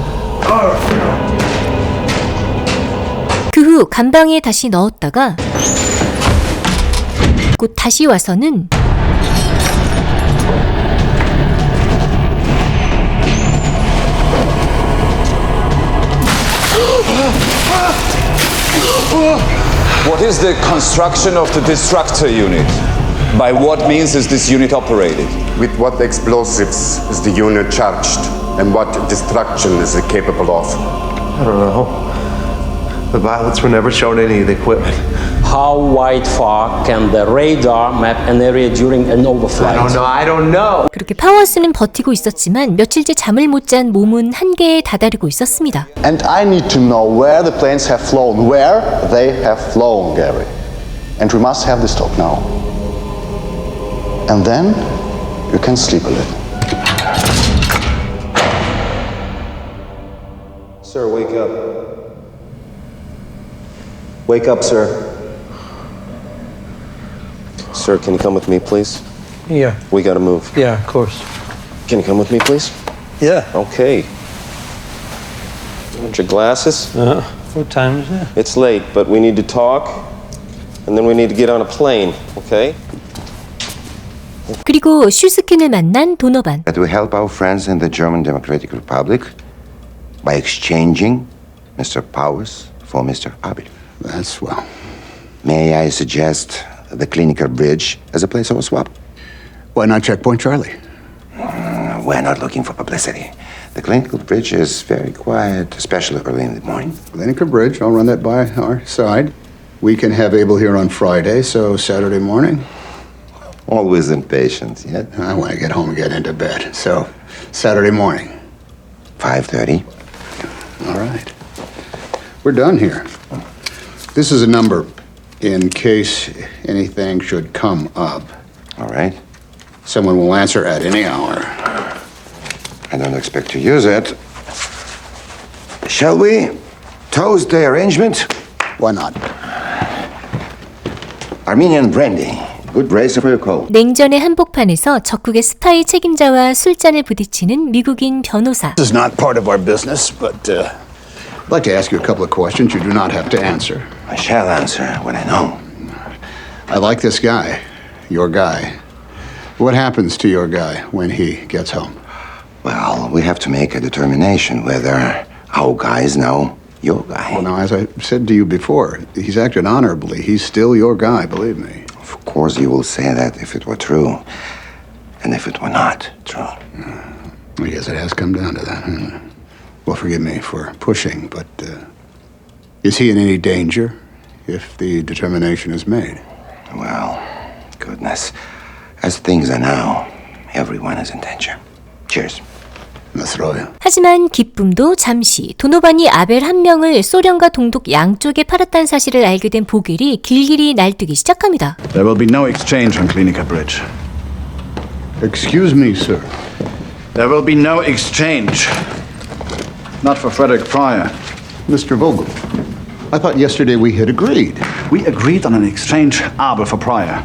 그 후 후 감방에 다시 넣었다가 곧 다시 와서는 What is the construction of the destructor unit? By what means is this unit operated? With what explosives is the unit charged? And what destruction is it capable of? I don't know. The pilots were never shown any of the equipment. How wide far can the radar map an area during an overflight? I don't know. 그렇게 파워스는 버티고 있었지만 며칠째 잠을 못 잔 몸은 한계에 다다르고 있었습니다. And I need to know where the planes have flown, where they have flown, Gary. And we must have this talk now. And then you can sleep a little. Sir, wake up. Wake up, sir. Sir, can you come with me, please? Yeah. We gotta move. Yeah, of course. Can you come with me, please? Yeah. Okay. Want your glasses? What time is it? It's late, but we need to talk, and then we need to get on a plane, okay? 그리고 슈스킨을 만난 도노반. That we help our friends in the German Democratic Republic by exchanging Mr. Powers for Mr. Abel. That's swell. May I suggest the Clinical Bridge as a place of a swap? Why not Checkpoint Charlie? We're not looking for publicity. The Clinical Bridge is very quiet, especially early in the morning. Clinical Bridge, I'll run that by our side. We can have Abel here on Friday, so Saturday morning. Always impatient, yet? I want to get home and get into bed, so Saturday morning. 5:30. All right. We're done here. This is a number in case anything should come up. All right. Someone will answer at any hour. I don't expect to use it. Shall we toast the arrangement? Why not? Armenian brandy. Good brace for your cold. 냉전의 한복판에서 적국의 스파이 책임자와 술잔을 부딪히는 미국인 변호사. This is not part of our business, but I'd like to ask you a couple of questions you do not have to answer. I shall answer when I know. I like this guy, your guy. What happens to your guy when he gets home? Well, we have to make a determination whether our guys know your guy. Well, now, as I said to you before, he's acted honorably. He's still your guy, believe me. Of course you will say that if it were true, and if it were not true. I guess it has come down to that. Well, forgive me for pushing, but is he in any danger if the determination is made? Well, goodness. As things are now, everyone is in danger. Cheers. 하지만 기쁨도 잠시. 도노반이 아벨 한 명을 소련과 동독 양쪽에 팔았다는 사실을 알게 된 보겔이 길길이 날뛰기 시작합니다. There will be no exchange on Klinica Bridge. Excuse me, sir. There will be no exchange. Not for Frederick Pryor. Mr. Vogel, I thought yesterday we had agreed. We agreed on an exchange, Abel for Pryor.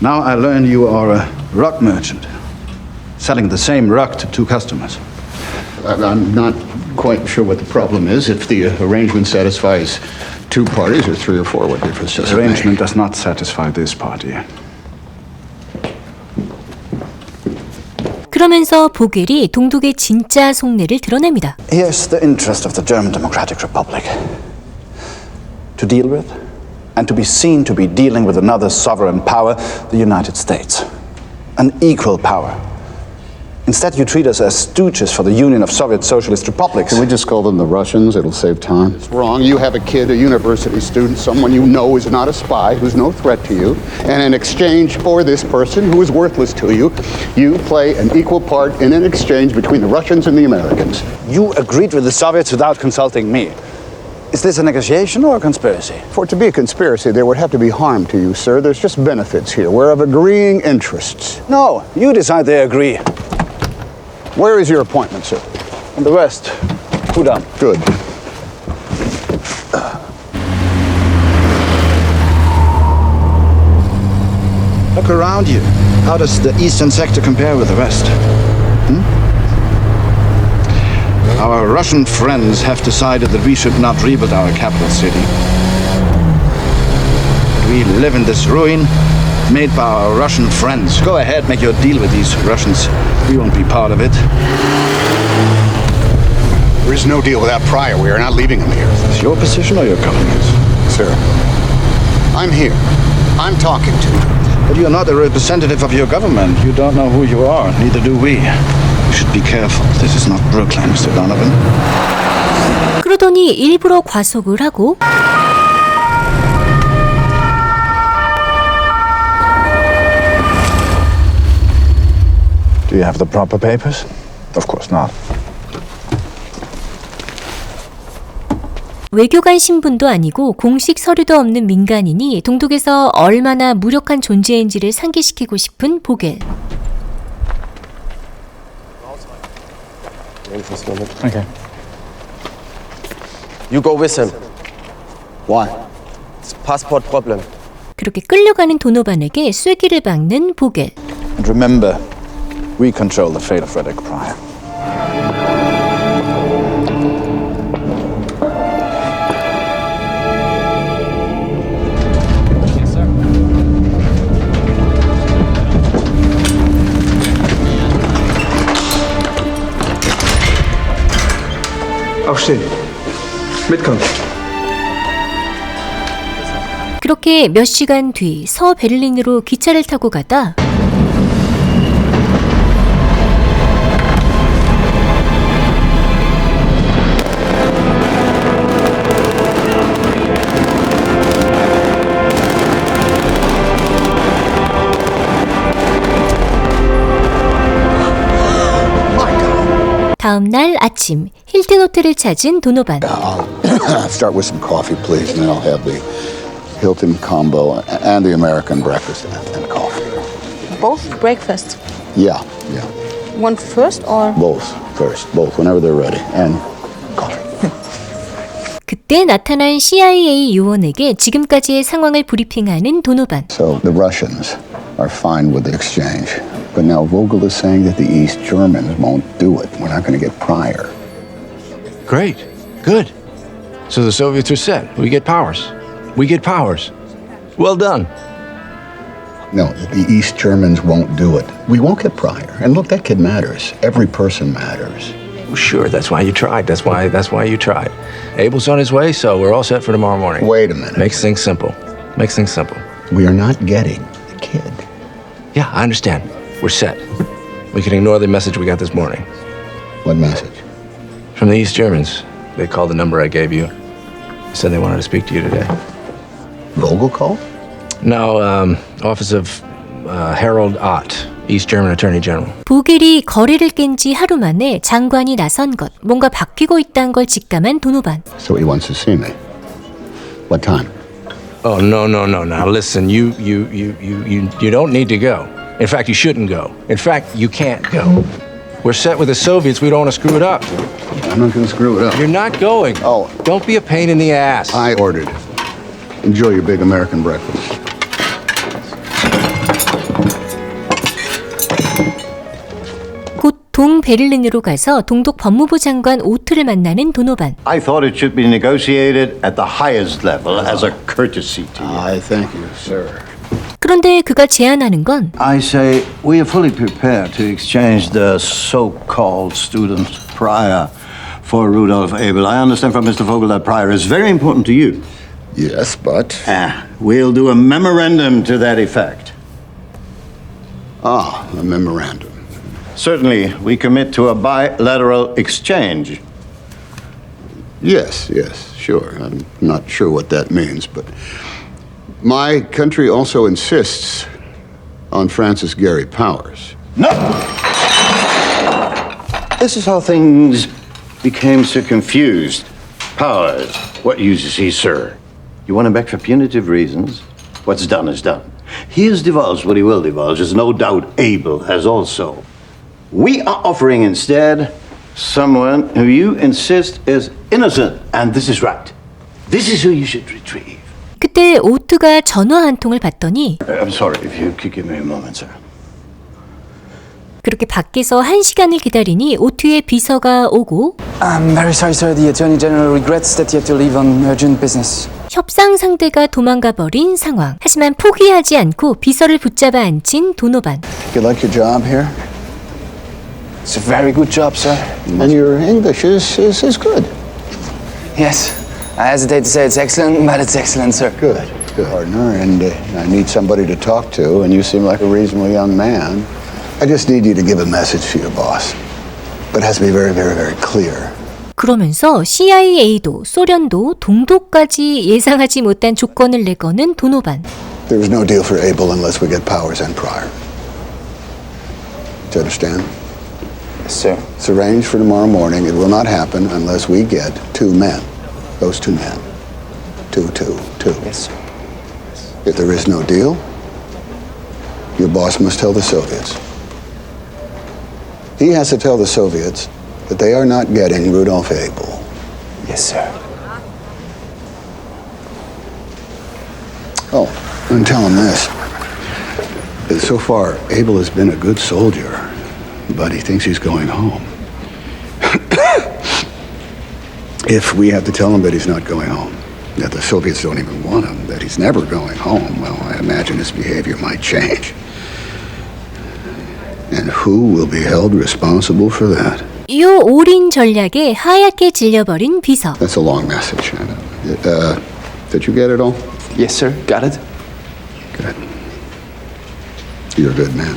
Now I learn you are a rug merchant, selling the same rug to two customers. I'm not quite sure what the problem is. If the arrangement satisfies two parties or three or four, what difference does it The make? arrangement does not satisfy this party. 그러면서 보겔이 동독의 진짜 속내를 드러냅니다. Here's the interest of the German Democratic Republic. To deal with and to be seen to be dealing with another sovereign power, the United States. An equal power. Instead, you treat us as stooges for the Union of Soviet Socialist Republics. Can we just call them the Russians? It'll save time. It's wrong. You have a kid, a university student, someone you know is not a spy, who's no threat to you, and in exchange for this person who is worthless to you, you play an equal part in an exchange between the Russians and the Americans. You agreed with the Soviets without consulting me. Is this a negotiation or a conspiracy? For it to be a conspiracy, there would have to be harm to you, sir. There's just benefits here. We're of agreeing interests. No, you decide they agree. Where is your appointment, sir? In the West. Kudamm. Good. Look around you. How does the eastern sector compare with the West? Our Russian friends have decided that we should not rebuild our capital city. We live in this ruin made by our Russian friends. Go ahead, make your deal with these Russians. We won't be part of it. There is no deal without Pryor. We are not leaving him here. Is this your position or your government's? Sir, I'm here. I'm talking to you. But you're not a representative of your government. You don't know who you are. Neither do we. You should be careful. This is not Brooklyn, Mr. Donovan. 그러더니 일부러 과속을 하고 Do you have the proper papers? Of course not. 외교관 신분도 아니고 공식 서류도 없는 민간인이 동독에서 얼마나 무력한 존재인지를 상기시키고 싶은 보겔. Okay. You go with him. Why? It's passport problem. 그렇게 끌려가는 도노반에게 쐐기를 박는 보겔. And remember, we control the fate of Frederick Pryor. Aufstehen. Mitkommen. 그렇게 몇 시간 뒤 서베를린으로 기차를 타고 가다 다음 날 아침 힐튼 호텔을 찾은 도노반. I'll start with some coffee, please, and then I'll have the Hilton combo and the American breakfast and coffee. Both breakfast. Yeah. One first or? Both first. Both, whenever they're ready. And coffee. 그때 나타난 CIA 요원에게 지금까지의 상황을 브리핑하는 도노반. So the Russians are fine with the exchange. But now Vogel is saying that the East Germans won't do it. We're not going to get Pryor. Great. Good. So the Soviets are set. We get powers. We get powers. Well done. No, the East Germans won't do it. We won't get Pryor. And look, that kid matters. Every person matters. Well, sure, that's why you tried. That's why you tried. Abel's on his way, so we're all set for tomorrow morning. Wait a minute. Makes things simple. Makes things simple. We are not getting the kid. Yeah, I understand. We're set. We can ignore the message we got this morning. What message? From the East Germans. They called the number I gave you. Said they wanted to speak to you today. Vogel called? No, Office of Harold Ott, East German Attorney General. 보겔이 거래를 깬 지 하루 만에 장관이 나선 것, 뭔가 바뀌고 있다는 걸 직감한 도노반. So he wants to see me. What time? Oh, no. Now listen, you don't need to go. In fact, you shouldn't go. In fact, you can't go. We're set with the Soviets. We don't want to screw it up. I'm not going to screw it up. You're not going. Oh. Don't be a pain in the ass. I ordered. Enjoy your big American breakfast. 곧 동베를린으로 가서 동독 법무부 장관 오트를 만나는 도노반. I thought it should be negotiated at the highest level as a courtesy to you. I thank you, sir. 그런데 그가 제안하는 건 I say we are fully prepared to exchange the so-called student Pryor for Rudolf Abel. I understand from Mr. Vogel that Pryor is very important to you. Yes, but... We'll do a memorandum to that effect. Ah, a memorandum. Certainly, we commit to a bilateral exchange. Yes, sure. I'm not sure what that means, but my country also insists on Francis Gary Powers. No! This is how things became so confused. Powers, what use is he, sir? You want him back for punitive reasons? What's done is done. He has divulged what he will divulge, as no doubt Abel has also. We are offering instead someone who you insist is innocent, and this is right. This is who you should retrieve. 그때 오트가 전화 한 통을 받더니 I'm sorry, if you could give me a moment, sir. 그렇게 밖에서 1시간을 기다리니 오트의 비서가 오고 I'm very sorry, sir. The Attorney General regrets that you have to leave on urgent business. 협상 상대가 도망가 버린 상황. 하지만 포기하지 않고 비서를 붙잡아 앉힌 도노반. You like your job here? It's a very good job, sir. And your English is good. Yes. I hesitate to say it's excellent, but it's excellent, sir. Good, partner. And I need somebody to talk to, and you seem like a reasonable young man. I just need you to give a message to your boss. But it has to be very, very, very clear. 그러면서 CIA도 소련도 동독까지 예상하지 못한 조건을 내거는 도노반. There is no deal for Abel unless we get Powers and Pryor. Do you understand? Yes, sir. It's arranged for tomorrow morning. It will not happen unless we get 2 men. Those 2 men. 2. Yes, sir. If there is no deal, your boss must tell the Soviets. He has to tell the Soviets that they are not getting Rudolph Abel. Yes, sir. Oh, and tell him this. So far, Abel has been a good soldier, but he thinks he's going home. If we have to tell him that he's not going home, that the Soviets don't even want him, that he's never going home, well, I imagine his behavior might change. And who will be held responsible for that? 이 올인 전략에 하얗게 질려버린 비서. That's a long message. Did you get it all? Yes, sir. Got it. Good. You're a good man.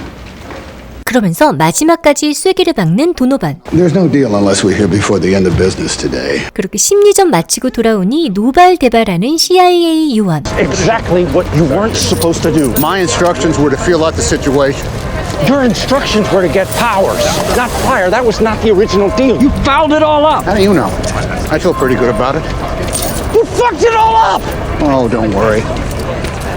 그러면서 마지막까지 쐐기를 박는 도노반. There's no deal unless we're here before the end of business today. 그렇게 심리전 마치고 돌아오니 노발대발하는 CIA 요원. Exactly what you weren't supposed to do. My instructions were to feel out the situation. Your instructions were to get Powers, not Pryor. That was not the original deal. You fouled it all up. How do you know? I feel pretty good about it. You fucked it all up. Oh, don't worry.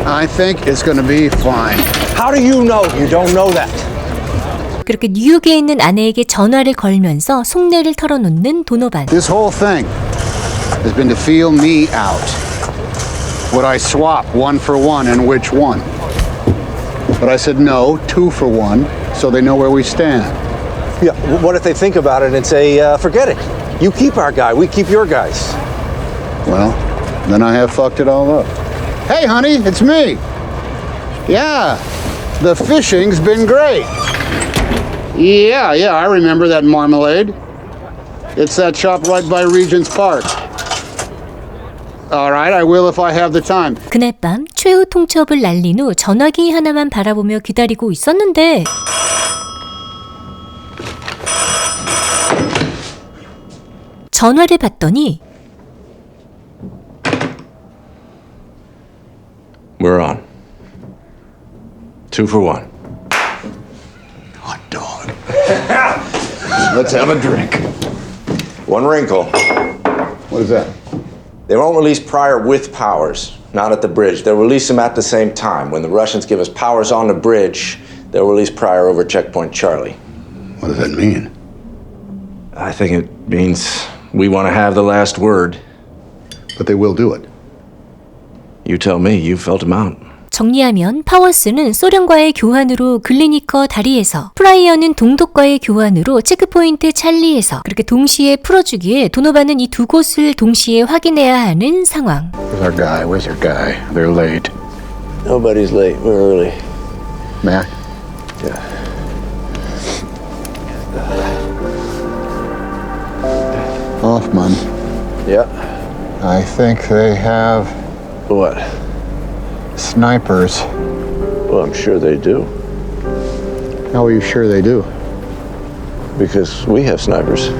I think it's going to be fine. How do you know you don't know that? 그렇게 뉴욕에 있는 아내에게 전화를 걸면서 속내를 털어놓는 도노반. This whole thing has been to feel me out. Would I swap 1 for 1 and which one? But I said no, 2 for 1, so they know where we stand. Yeah, what if they think about it and say, forget it. You keep our guy, we keep your guys. Well, then I have fucked it all up. Hey, honey, it's me. Yeah, the fishing's been great. Yeah, I remember that marmalade. It's that shop right by Regent's Park. All right, I will if I have the time. 그날 밤 최후 통첩을 날린 후 전화기 하나만 바라보며 기다리고 있었는데 전화를 받더니 We're on. 2 for 1. Hot dog. Let's have a drink. One wrinkle. What is that? They won't release Pryor with Powers, not at the bridge. They'll release him at the same time. When the Russians give us Powers on the bridge, they'll release Pryor over Checkpoint Charlie. What does that mean? I think it means we want to have the last word. But they will do it. You tell me, you felt him out. 정리하면 파워스는 소련과의 교환으로 글리니커 다리에서, 프라이어는 동독과의 교환으로 체크포인트 찰리에서 그렇게 동시에 풀어주기에 도노반은 이 두 곳을 동시에 확인해야 하는 상황. Where's our guy? Where's your guy? They're late. Nobody's late. We're early. Matt? Yeah. Hoffman. Yeah. I think they have What? snipers. Well, I'm sure they do. How are you sure they do? Because we have snipers.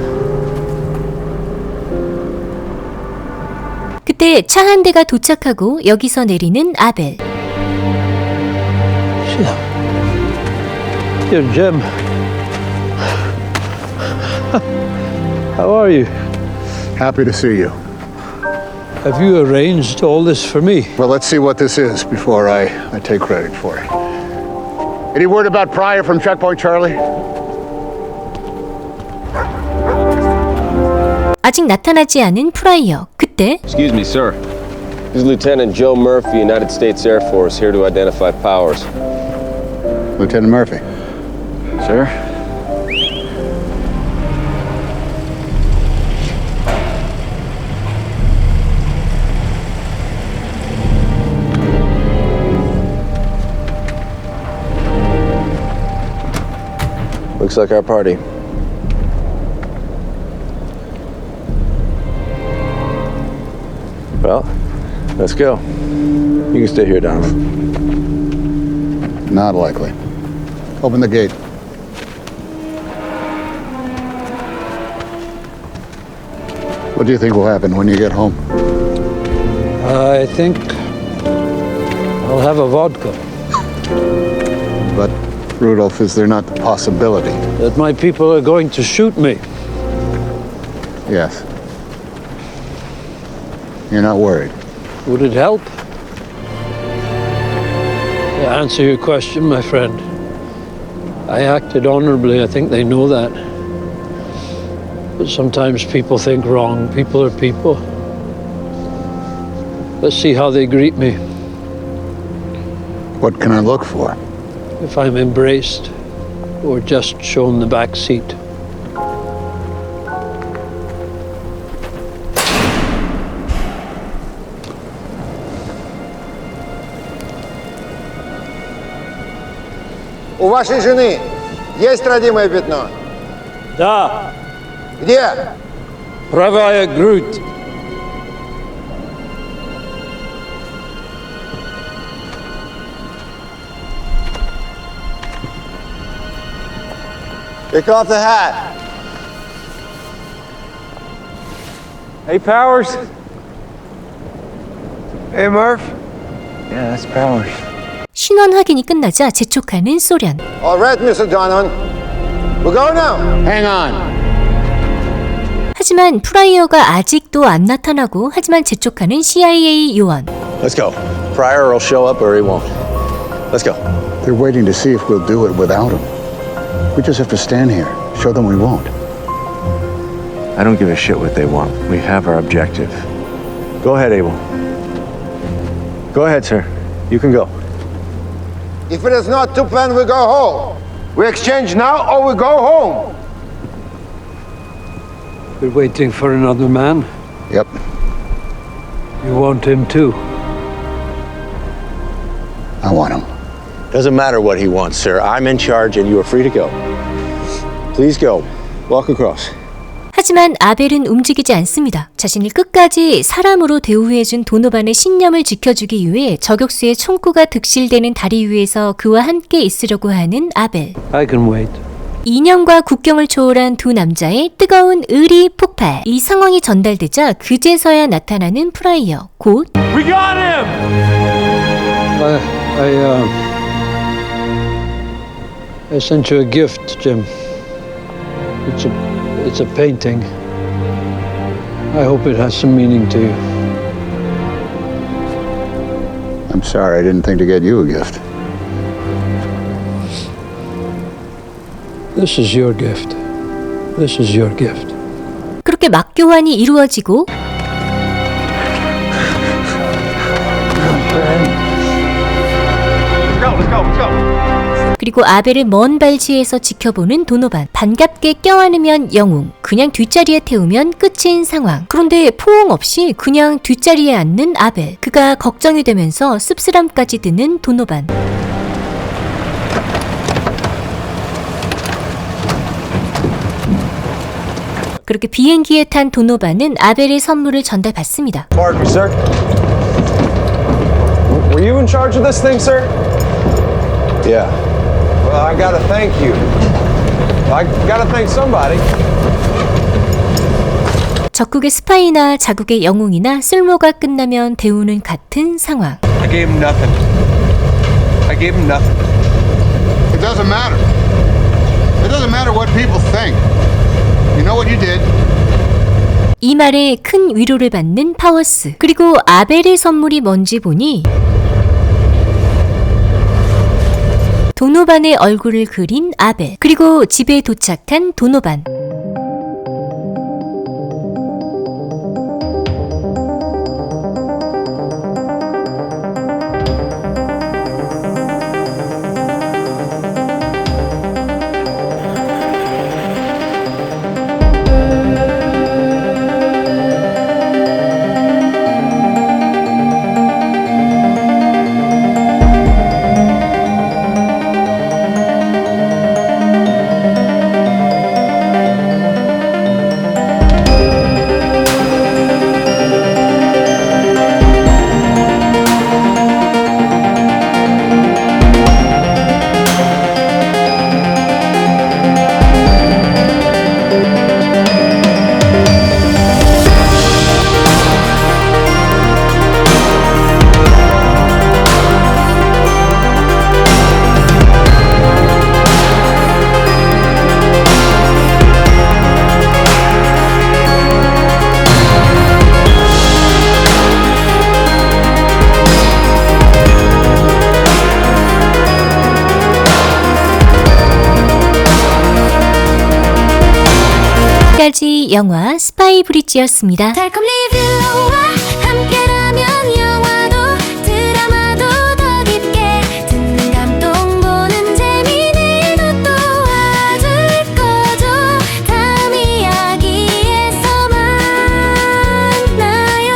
그때 차 한 대가 도착하고 여기서 내리는 아벨. Yo, Jim. How are you? Happy to see you. Have you arranged all this for me? Well, let's see what this is before I take credit for it. Any word about Pryor from Checkpoint Charlie? 아직 나타나지 않은 프라이어. 그때 Excuse me, sir. This is Lieutenant Joe Murphy, United States Air Force, here to identify Powers. Lieutenant Murphy. Sir? Looks like our party. Well, let's go. You can stay here, Donovan. Not likely. Open the gate. What do you think will happen when you get home? I think I'll have a vodka. But, Rudolph, is there not the possibility? That my people are going to shoot me. Yes. You're not worried? Would it help? To answer your question, my friend, I acted honorably. I think they know that. But sometimes people think wrong. People are people. Let's see how they greet me. What can I look for? If I'm embraced or just shown the back seat. У вашей жены есть родимое пятно? Да. Где? Правая грудь. Take off the hat. Hey, Powers. Hey, Murph. Yeah, that's Powers. 신원 확인이 끝나자 재촉하는 소련. All right, Mr. Donovan. We'll go now. Hang on. 하지만 프라이어가 아직도 안 나타나고 하지만 재촉하는 CIA 요원. Let's go. Pryor will show up or he won't. Let's go. They're waiting to see if we'll do it without him. We just have to stand here, show them we won't. I don't give a shit what they want. We have our objective. Go ahead, Abel. Go ahead, sir. You can go. If it is not 2 p.m., we go home. We exchange now or we go home. We're waiting for another man. Yep. You want him too? I want him. Doesn't matter what he wants, sir. I'm in charge and you are free to go. Please go. Walk across. 하지만 아벨은 움직이지 않습니다. 자신을 끝까지 사람으로 대우해준 도노반의 신념을 지켜주기 위해 저격수의 총구가 득실되는 다리 위에서 그와 함께 있으려고 하는 아벨. I can wait. 인연과 국경을 초월한 두 남자의 뜨거운 의리 폭발. 이 상황이 전달되자 그제서야 나타나는 프라이어. 곧 We got him! I sent you a gift, Jim. It's a painting. I hope it has some meaning to you. I'm sorry, I didn't think to get you a gift. This is your gift. This is your gift. 그렇게 막교환이 이루어지고 그리고 아벨을 먼 발치에서 지켜보는 도노반. 반갑게 껴안으면 영웅, 그냥 뒷자리에 태우면 끝인 상황. 그런데 포옹 없이 그냥 뒷자리에 앉는 아벨. 그가 걱정이 되면서 씁쓸함까지 드는 도노반. 그렇게 비행기에 탄 도노반은 아벨의 선물을 전달받습니다. Pardon me, sir. Were you in charge of this thing, sir? Yeah. Well, I gotta thank you. I gotta thank somebody. 적국의 스파이나 자국의 영웅이나 쓸모가 끝나면 대우는 같은 상황. I gave him nothing. I gave him nothing. It doesn't matter. It doesn't matter what people think. You know what you did? 이 말에 큰 위로를 받는 파워스. 그리고 아벨의 선물이 뭔지 보니 도노반의 얼굴을 그린 아벨. 그리고 집에 도착한 도노반. 지금까지 영화 스파이 브릿지였습니다. 달콤 리뷰와 함께라면 영화도 드라마도 더 깊게 듣는 감동 보는 재미 내일도 또 와줄 거죠. 다음 이야기에서 만나요.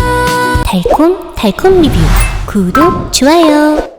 달콤 리뷰 구독, 좋아요.